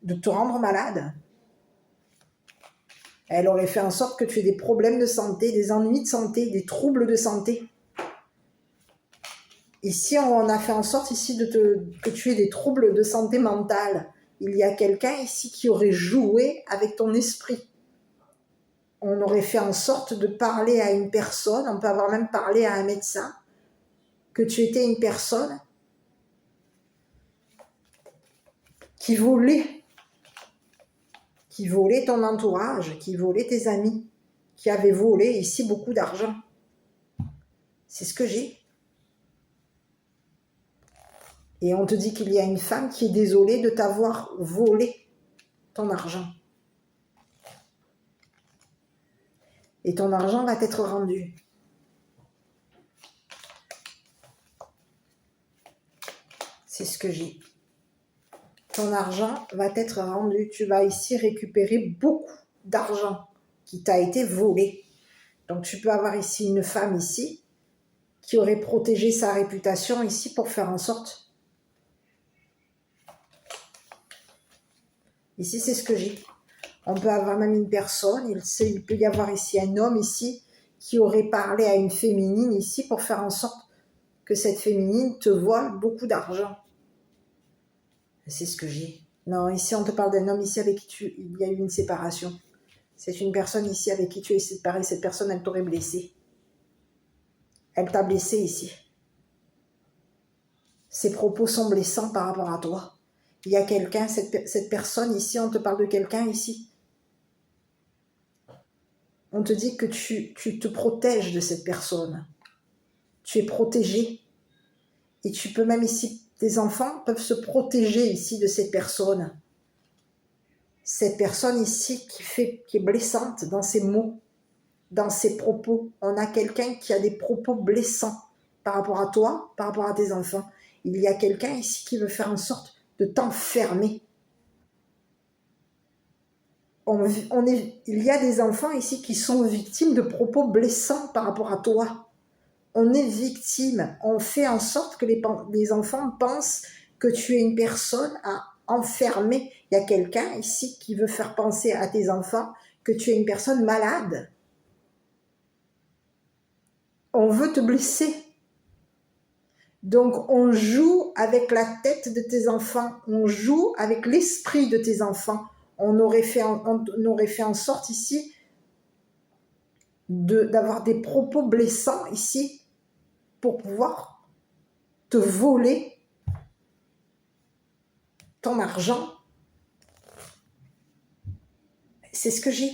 de te rendre malade. Elle aurait fait en sorte que tu aies des problèmes de santé, des ennuis de santé, des troubles de santé. Ici, on a fait en sorte ici que tu aies des troubles de santé mentale. Il y a quelqu'un ici qui aurait joué avec ton esprit. On aurait fait en sorte de parler à une personne, on peut avoir même parlé à un médecin, que tu étais une personne qui volait ton entourage, qui volait tes amis, qui avait volé ici beaucoup d'argent. C'est ce que j'ai. Et on te dit qu'il y a une femme qui est désolée de t'avoir volé ton argent. Et ton argent va t'être rendu. C'est ce que j'ai. Ton argent va t'être rendu. Tu vas ici récupérer beaucoup d'argent qui t'a été volé. Donc tu peux avoir ici une femme ici qui aurait protégé sa réputation ici pour faire en sorte. Ici, c'est ce que j'ai. On peut avoir même une personne, il peut y avoir ici un homme ici qui aurait parlé à une féminine ici pour faire en sorte que cette féminine te vole beaucoup d'argent. C'est ce que j'ai. Non, ici on te parle d'un homme ici avec qui il y a eu une séparation. C'est une personne ici avec qui tu es séparé. Cette personne, elle t'aurait blessé. Elle t'a blessé ici. Ses propos sont blessants par rapport à toi. Il y a quelqu'un, cette personne ici, on te parle de quelqu'un ici. On te dit que tu te protèges de cette personne. Tu es protégé. Et tu peux même ici, tes enfants peuvent se protéger ici de cette personne. Cette personne ici qui est blessante dans ses mots, dans ses propos. On a quelqu'un qui a des propos blessants par rapport à toi, par rapport à tes enfants. Il y a quelqu'un ici qui veut faire en sorte de t'enfermer. Il y a des enfants ici qui sont victimes de propos blessants par rapport à toi. On est victime. On fait en sorte que les enfants pensent que tu es une personne à enfermer. Il y a quelqu'un ici qui veut faire penser à tes enfants que tu es une personne malade. On veut te blesser. Donc, on joue avec la tête de tes enfants, on joue avec l'esprit de tes enfants. On aurait fait en sorte ici d'avoir des propos blessants ici pour pouvoir te voler ton argent. C'est ce que j'ai.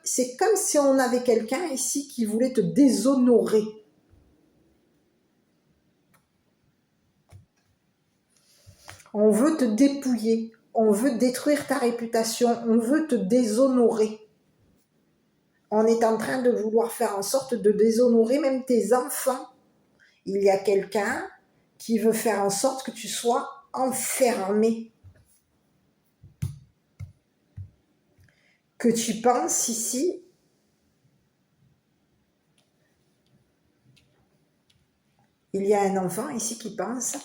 C'est comme si on avait quelqu'un ici qui voulait te déshonorer. On veut te dépouiller, on veut détruire ta réputation, on veut te déshonorer. On est en train de vouloir faire en sorte de déshonorer même tes enfants. Il y a quelqu'un qui veut faire en sorte que tu sois enfermé. Que tu penses ici, il y a un enfant ici qui pense,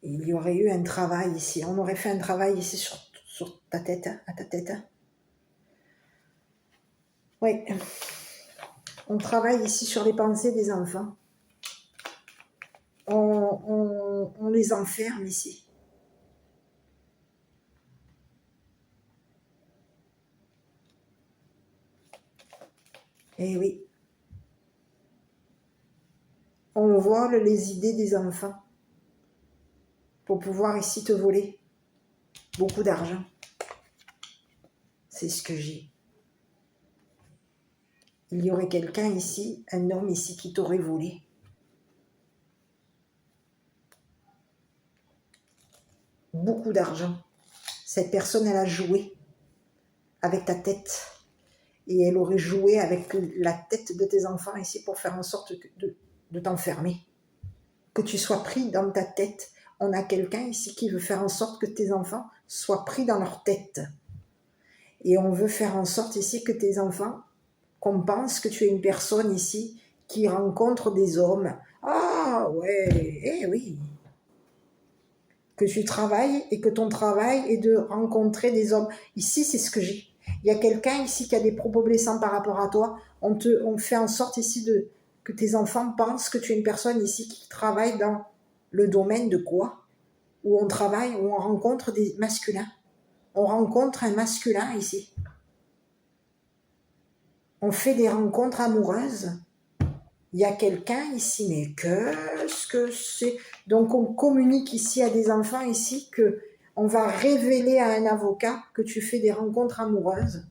il y aurait eu un travail ici, on aurait fait un travail ici sur ta tête, à ta tête. Oui, on travaille ici sur les pensées des enfants. On les enferme ici. Eh oui. On vole les idées des enfants pour pouvoir ici te voler beaucoup d'argent. C'est ce que j'ai. Il y aurait quelqu'un ici, un homme ici qui t'aurait volé. Beaucoup d'argent. Cette personne, elle a joué avec ta tête. Et elle aurait joué avec la tête de tes enfants ici pour faire en sorte de t'enfermer. Que tu sois pris dans ta tête. On a quelqu'un ici qui veut faire en sorte que tes enfants soient pris dans leur tête. Et on veut faire en sorte ici que tes enfants, qu'on pense que tu es une personne ici qui rencontre des hommes. Ah ouais, eh oui. Que tu travailles et que ton travail est de rencontrer des hommes. Ici, c'est ce que j'ai. Il y a quelqu'un ici qui a des propos blessants par rapport à toi. On fait en sorte ici que tes enfants pensent que tu es une personne ici qui travaille dans le domaine de quoi? Où on travaille, où on rencontre des masculins. On rencontre un masculin ici. On fait des rencontres amoureuses. Il y a quelqu'un ici, mais qu'est-ce que c'est? Donc on communique ici à des enfants ici que on va révéler à un avocat que tu fais des rencontres amoureuses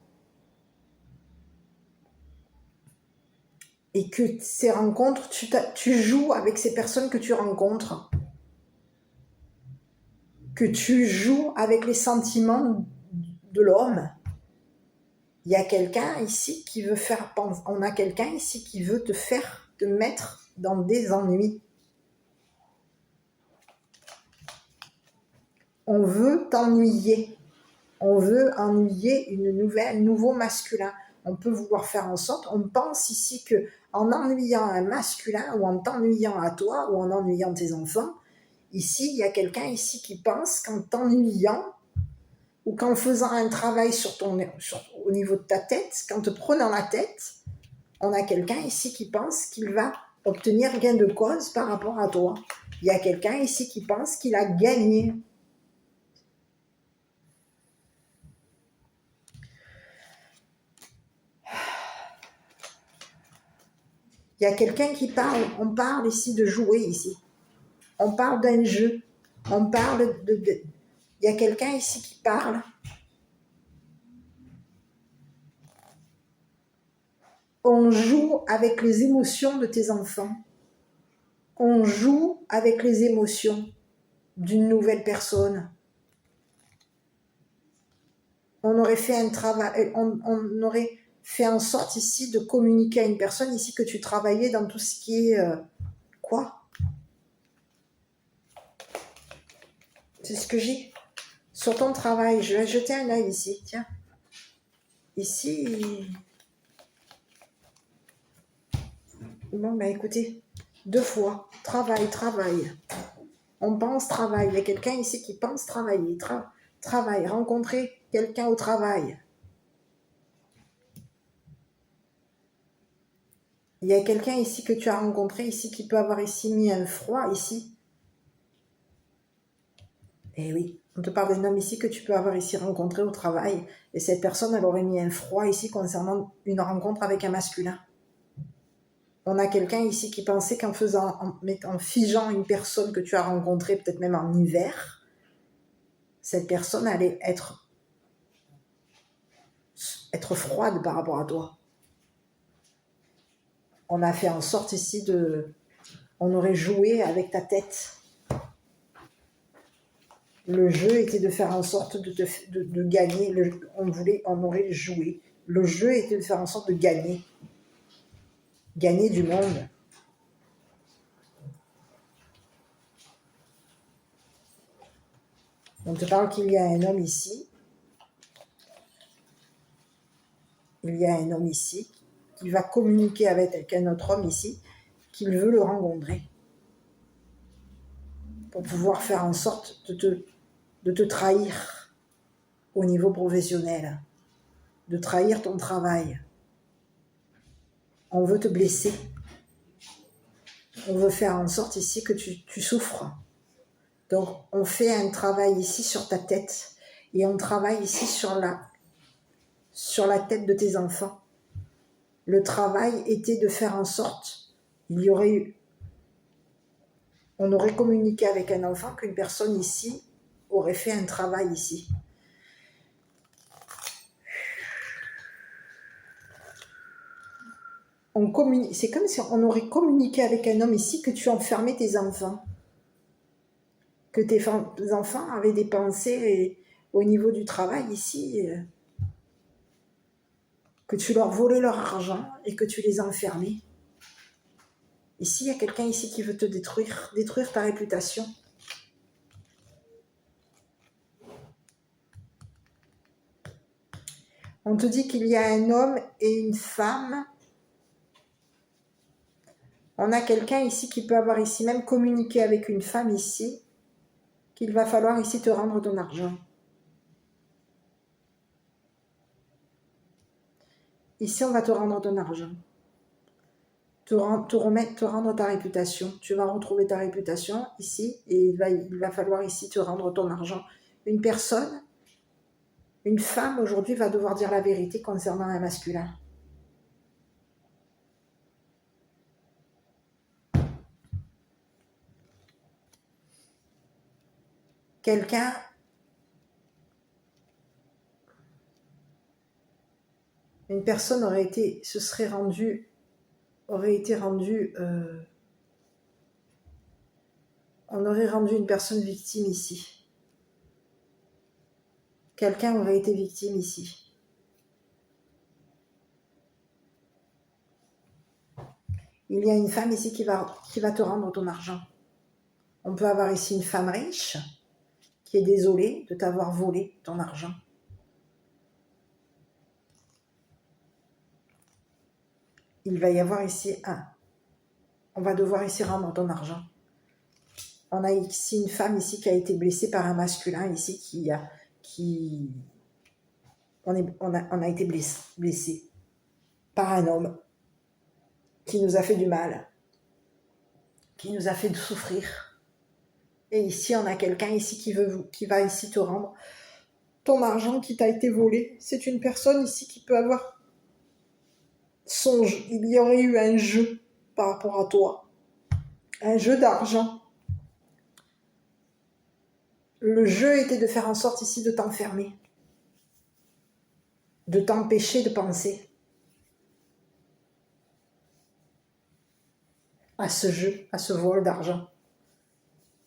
et que ces rencontres, tu joues avec ces personnes que tu rencontres, que tu joues avec les sentiments de l'homme. Il y a quelqu'un ici qui veut faire penser, on a quelqu'un ici qui veut te mettre dans des ennuis. On veut t'ennuyer. On veut ennuyer un nouveau masculin. On peut vouloir faire en sorte, on pense ici que en ennuyant un masculin ou en t'ennuyant à toi ou en ennuyant tes enfants, ici, il y a quelqu'un ici qui pense qu'en t'ennuyant ou qu'en faisant un travail au niveau de ta tête, qu'en te prenant la tête, on a quelqu'un ici qui pense qu'il va obtenir gain de cause par rapport à toi. Il y a quelqu'un ici qui pense qu'il a gagné. Il y a quelqu'un qui parle, on parle ici de jouer ici. On parle d'un jeu. On parle il y a quelqu'un ici qui parle. On joue avec les émotions de tes enfants. On joue avec les émotions d'une nouvelle personne. On aurait fait un travail, on aurait fait en sorte ici de communiquer à une personne ici que tu travaillais dans tout ce qui est quoi? C'est ce que j'ai. Sur ton travail, je vais jeter un œil ici, tiens. Ici. Bon, bah écoutez, 2 fois. Travail, travail. On pense travail. Il y a quelqu'un ici qui pense travailler. Travail, rencontrer quelqu'un au travail. Il y a quelqu'un ici que tu as rencontré ici qui peut avoir ici mis un froid ici. Eh oui, on te parle d'un homme ici que tu peux avoir ici rencontré au travail. Et cette personne, elle aurait mis un froid ici concernant une rencontre avec un masculin. On a quelqu'un ici qui pensait en figeant une personne que tu as rencontrée, peut-être même en hiver, cette personne allait être froide par rapport à toi. On a fait en sorte ici on aurait joué avec ta tête. Le jeu était de faire en sorte de gagner. On aurait joué. Le jeu était de faire en sorte de gagner. Gagner du monde. On te parle qu'il y a un homme ici. Il y a un homme ici qui va communiquer avec un autre homme ici, qu'il veut le rencontrer. Pour pouvoir faire en sorte de te trahir au niveau professionnel. De trahir ton travail. On veut te blesser. On veut faire en sorte ici que tu souffres. Donc, on fait un travail ici sur ta tête et on travaille ici sur la tête de tes enfants. Le travail était de faire en sorte, on aurait communiqué avec un enfant qu'une personne ici aurait fait un travail ici. C'est comme si on aurait communiqué avec un homme ici que tu enfermais tes enfants. Que tes enfants avaient des pensées au niveau du travail ici, que tu leur volais leur argent et que tu les enfermais. Ici, il y a quelqu'un ici qui veut te détruire ta réputation. On te dit qu'il y a un homme et une femme. On a quelqu'un ici qui peut avoir ici même communiqué avec une femme ici, qu'il va falloir ici te rendre ton argent. Ici, on va te rendre ton argent. Te rendre ta réputation. Tu vas retrouver ta réputation ici et il va falloir ici te rendre ton argent. Une femme aujourd'hui va devoir dire la vérité concernant un masculin. Une personne aurait été rendue, on aurait rendu une personne victime ici. Quelqu'un aurait été victime ici. Il y a une femme ici qui va te rendre ton argent. On peut avoir ici une femme riche qui est désolée de t'avoir volé ton argent. Il va y avoir ici on va devoir ici rendre ton argent. On a ici une femme ici qui a été blessée par un masculin ici on a été blessé par un homme qui nous a fait du mal, qui nous a fait souffrir. Et ici, on a quelqu'un ici qui va ici te rendre ton argent qui t'a été volé. C'est une personne ici qui peut avoir il y aurait eu un jeu par rapport à toi. Un jeu d'argent. Le jeu était de faire en sorte ici de t'enfermer. De t'empêcher de penser à ce jeu, à ce vol d'argent.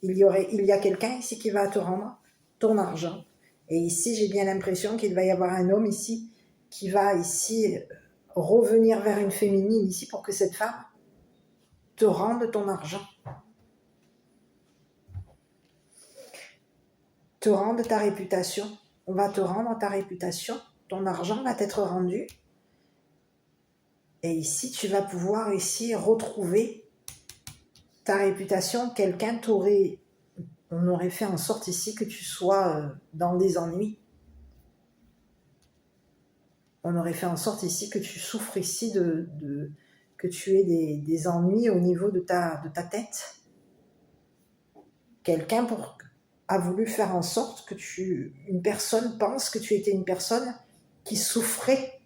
Il y a quelqu'un ici qui va te rendre ton argent. Et ici, j'ai bien l'impression qu'il va y avoir un homme ici qui va ici revenir vers une féminine ici pour que cette femme te rende ton argent. Te rende ta réputation. On va te rendre ta réputation. Ton argent va t'être rendu. Et ici, tu vas pouvoir ici retrouver ta réputation, on aurait fait en sorte ici que tu sois dans des ennuis. On aurait fait en sorte ici que tu souffres ici que tu aies des ennuis au niveau de ta tête. Quelqu'un a voulu faire en sorte que une personne pense que tu étais une personne qui souffrait.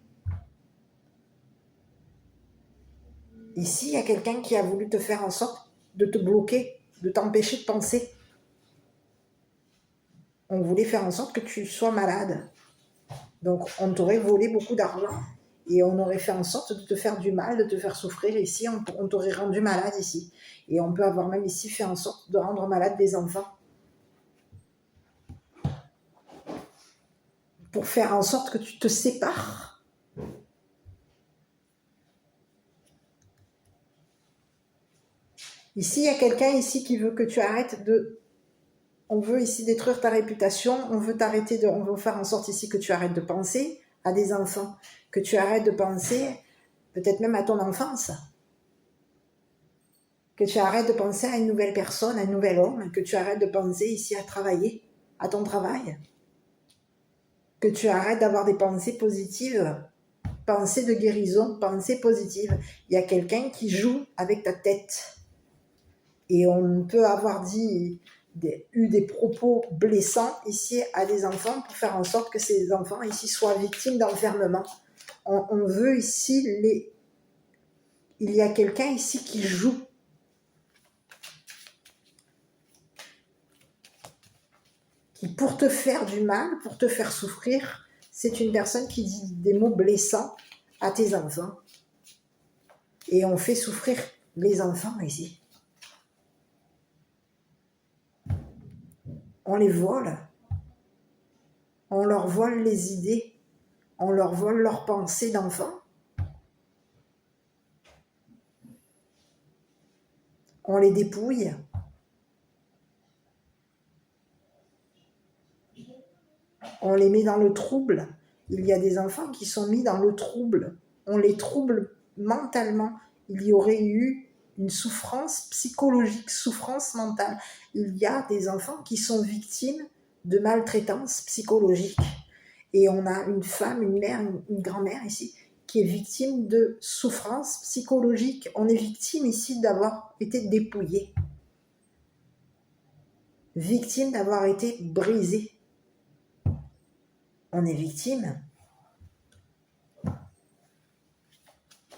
Ici, il y a quelqu'un qui a voulu te faire en sorte de te bloquer, de t'empêcher de penser. On voulait faire en sorte que tu sois malade. Donc, on t'aurait volé beaucoup d'argent et on aurait fait en sorte de te faire du mal, de te faire souffrir ici. On t'aurait rendu malade ici. Et on peut avoir même ici fait en sorte de rendre malade des enfants. Pour faire en sorte que tu te sépares. Ici, il y a quelqu'un ici qui veut que tu arrêtes On veut ici détruire ta réputation, on veut faire en sorte ici que tu arrêtes de penser à des enfants, que tu arrêtes de penser peut-être même à ton enfance, que tu arrêtes de penser à une nouvelle personne, à un nouvel homme, que tu arrêtes de penser ici à travailler, à ton travail, que tu arrêtes d'avoir des pensées positives, pensées de guérison, pensées positives. Il y a quelqu'un qui joue avec ta tête. Et on peut avoir eu des propos blessants ici à des enfants pour faire en sorte que ces enfants ici soient victimes d'enfermement. On veut ici il y a quelqu'un ici qui joue. Qui pour te faire du mal, pour te faire souffrir, c'est une personne qui dit des mots blessants à tes enfants. Et on fait souffrir les enfants ici. On les vole. On leur vole les idées. On leur vole leurs pensées d'enfants. On les dépouille. On les met dans le trouble. Il y a des enfants qui sont mis dans le trouble. On les trouble mentalement. Il y aurait eu une souffrance psychologique, souffrance mentale. Il y a des enfants qui sont victimes de maltraitance psychologique. Et on a une femme, une mère, une grand-mère ici, qui est victime de souffrance psychologique. On est victime ici d'avoir été dépouillé. Victime d'avoir été brisé. On est victime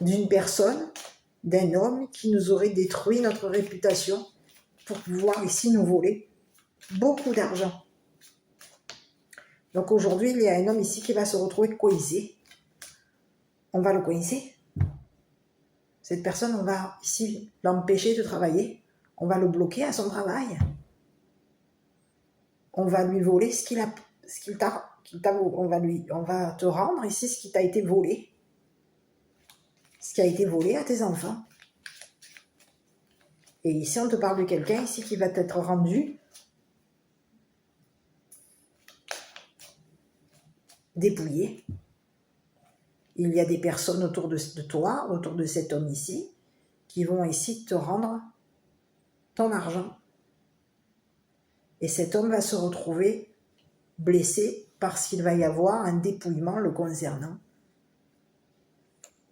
d'une personne, d'un homme qui nous aurait détruit notre réputation pour pouvoir ici nous voler beaucoup d'argent. Donc aujourd'hui, il y a un homme ici qui va se retrouver coincé. On va le coincer. Cette personne, on va ici l'empêcher de travailler. On va le bloquer à son travail. On va lui voler on va te rendre ici ce qui t'a été volé. Ce qui a été volé à tes enfants. Et ici, on te parle de quelqu'un ici qui va t'être rendu dépouillé. Il y a des personnes autour de toi, autour de cet homme ici, qui vont ici te rendre ton argent. Et cet homme va se retrouver blessé parce qu'il va y avoir un dépouillement le concernant.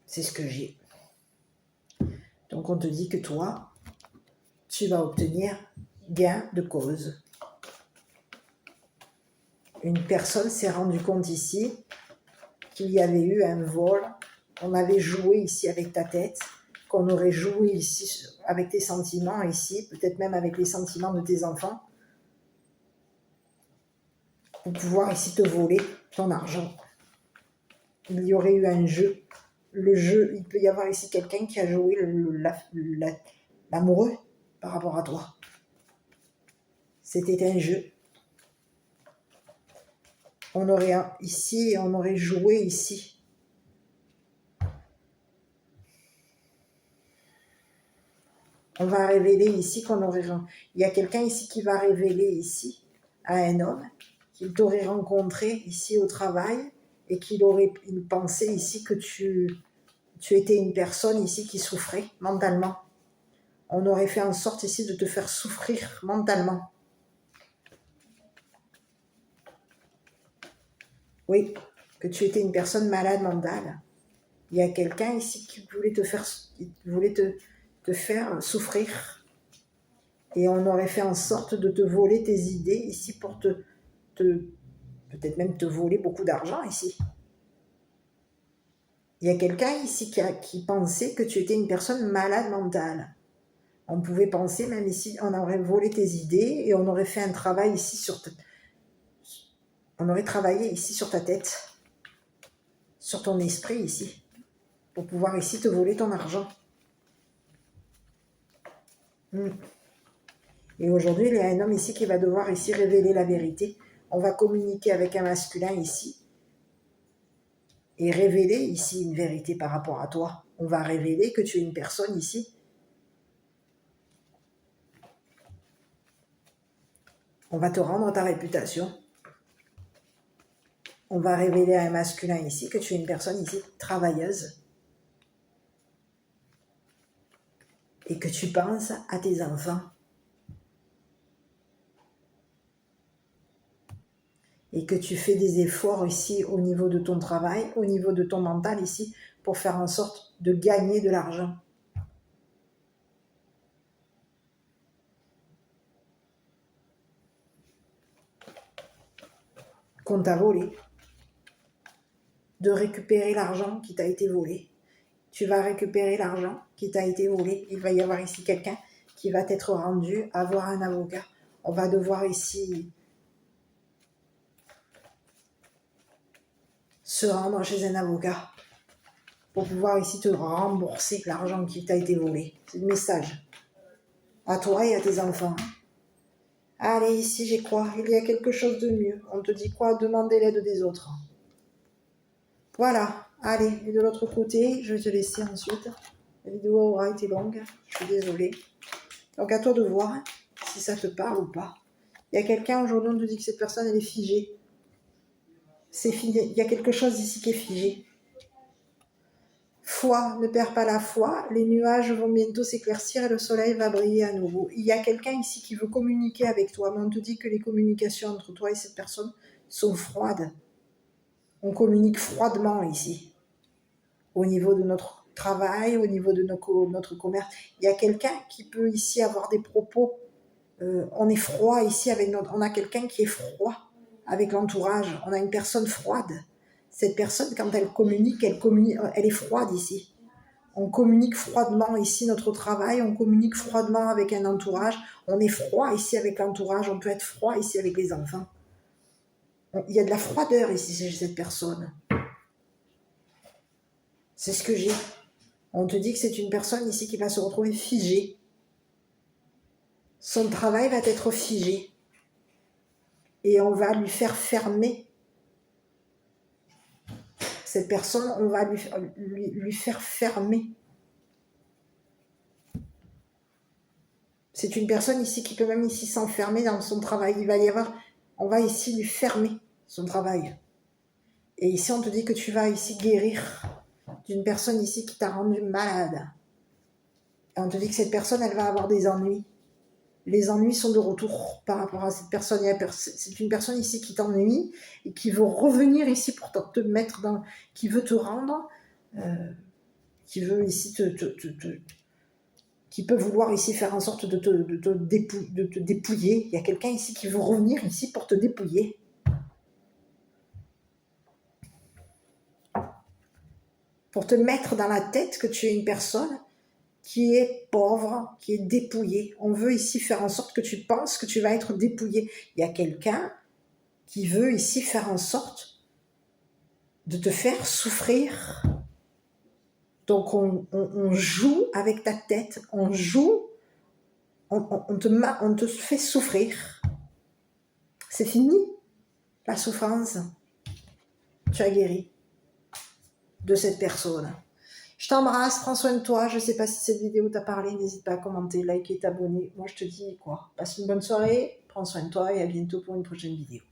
C'est ce que j'ai. Donc on te dit que toi, tu vas obtenir gain de cause. Une personne s'est rendue compte ici qu'il y avait eu un vol, on avait joué ici avec ta tête, qu'on aurait joué ici avec tes sentiments ici, peut-être même avec les sentiments de tes enfants, pour pouvoir ici te voler ton argent. Il y aurait eu un jeu. Le jeu, il peut y avoir ici quelqu'un qui a joué l'amoureux par rapport à toi. C'était un jeu. On aurait joué ici. On va révéler ici il y a quelqu'un ici qui va révéler ici à un homme qu'il t'aurait rencontré ici au travail et qu'il aurait pensé ici que tu étais une personne ici qui souffrait mentalement. on aurait fait en sorte ici de te faire souffrir mentalement. Oui, que tu étais une personne malade mentale. Il y a quelqu'un ici qui voulait te faire souffrir. Et on aurait fait en sorte de te voler tes idées ici pour peut-être même te voler beaucoup d'argent ici. Il y a quelqu'un ici qui pensait que tu étais une personne malade mentale. On pouvait penser, même ici, on aurait volé tes idées et on aurait fait un travail ici on aurait travaillé ici sur ta tête, sur ton esprit ici, pour pouvoir ici te voler ton argent. Et aujourd'hui, il y a un homme ici qui va devoir ici révéler la vérité. On va communiquer avec un masculin ici et révéler ici une vérité par rapport à toi. On va révéler que tu es une personne ici. On va te rendre ta réputation. On va révéler à un masculin ici que tu es une personne ici travailleuse. Et que tu penses à tes enfants. Et que tu fais des efforts ici au niveau de ton travail, au niveau de ton mental ici, pour faire en sorte de gagner de l'argent. Qu'on t'a volé. De récupérer l'argent qui t'a été volé. Tu vas récupérer l'argent qui t'a été volé. Il va y avoir ici quelqu'un qui va t'être rendu à voir un avocat. On va devoir ici se rendre chez un avocat pour pouvoir ici te rembourser l'argent qui t'a été volé. C'est le message. À toi et à tes enfants. Allez, ici, j'y crois. Il y a quelque chose de mieux. On te dit quoi? Demander l'aide des autres. Voilà. Allez, et de l'autre côté, je vais te laisser ensuite. La vidéo aura été longue. Je suis désolée. Donc, à toi de voir si ça te parle ou pas. Il y a quelqu'un, aujourd'hui, on te dit que cette personne, elle est figée. C'est figé. Il y a quelque chose ici qui est figé. Foi, ne perds pas la foi, les nuages vont bientôt s'éclaircir et le soleil va briller à nouveau. Il y a quelqu'un ici qui veut communiquer avec toi, mais on te dit que les communications entre toi et cette personne sont froides. On communique froidement ici, au niveau de notre travail, au niveau de notre commerce. Il y a quelqu'un qui peut ici avoir des propos, on est froid ici, on a quelqu'un qui est froid avec l'entourage, on a une personne froide. Cette personne, quand elle communique, elle est froide ici. On communique froidement ici notre travail, on communique froidement avec un entourage. On est froid ici avec l'entourage, on peut être froid ici avec les enfants. Il y a de la froideur ici chez cette personne. C'est ce que j'ai. On te dit que c'est une personne ici qui va se retrouver figée. Son travail va être figé. Et on va lui faire fermer. Cette personne, on va lui faire fermer. C'est une personne ici qui peut même ici s'enfermer dans son travail. On va ici lui fermer son travail. Et ici, on te dit que tu vas ici guérir d'une personne ici qui t'a rendu malade. Et on te dit que cette personne, elle va avoir des ennuis. Les ennuis sont de retour par rapport à cette personne. C'est une personne ici qui t'ennuie et qui veut revenir ici pour te mettre dans... qui veut te rendre... qui veut ici qui peut vouloir ici faire en sorte de te dépouiller. Il y a quelqu'un ici qui veut revenir ici pour te dépouiller. Pour te mettre dans la tête que tu es une personne qui est pauvre, qui est dépouillée. On veut ici faire en sorte que tu penses que tu vas être dépouillé. Il y a quelqu'un qui veut ici faire en sorte de te faire souffrir. Donc on joue avec ta tête, on joue, on te fait souffrir. C'est fini, la souffrance. Tu as guéri de cette personne. Je t'embrasse, prends soin de toi. Je ne sais pas si cette vidéo t'a parlé. N'hésite pas à commenter, liker, t'abonner. Moi, je te dis quoi? Passe une bonne soirée, prends soin de toi et à bientôt pour une prochaine vidéo.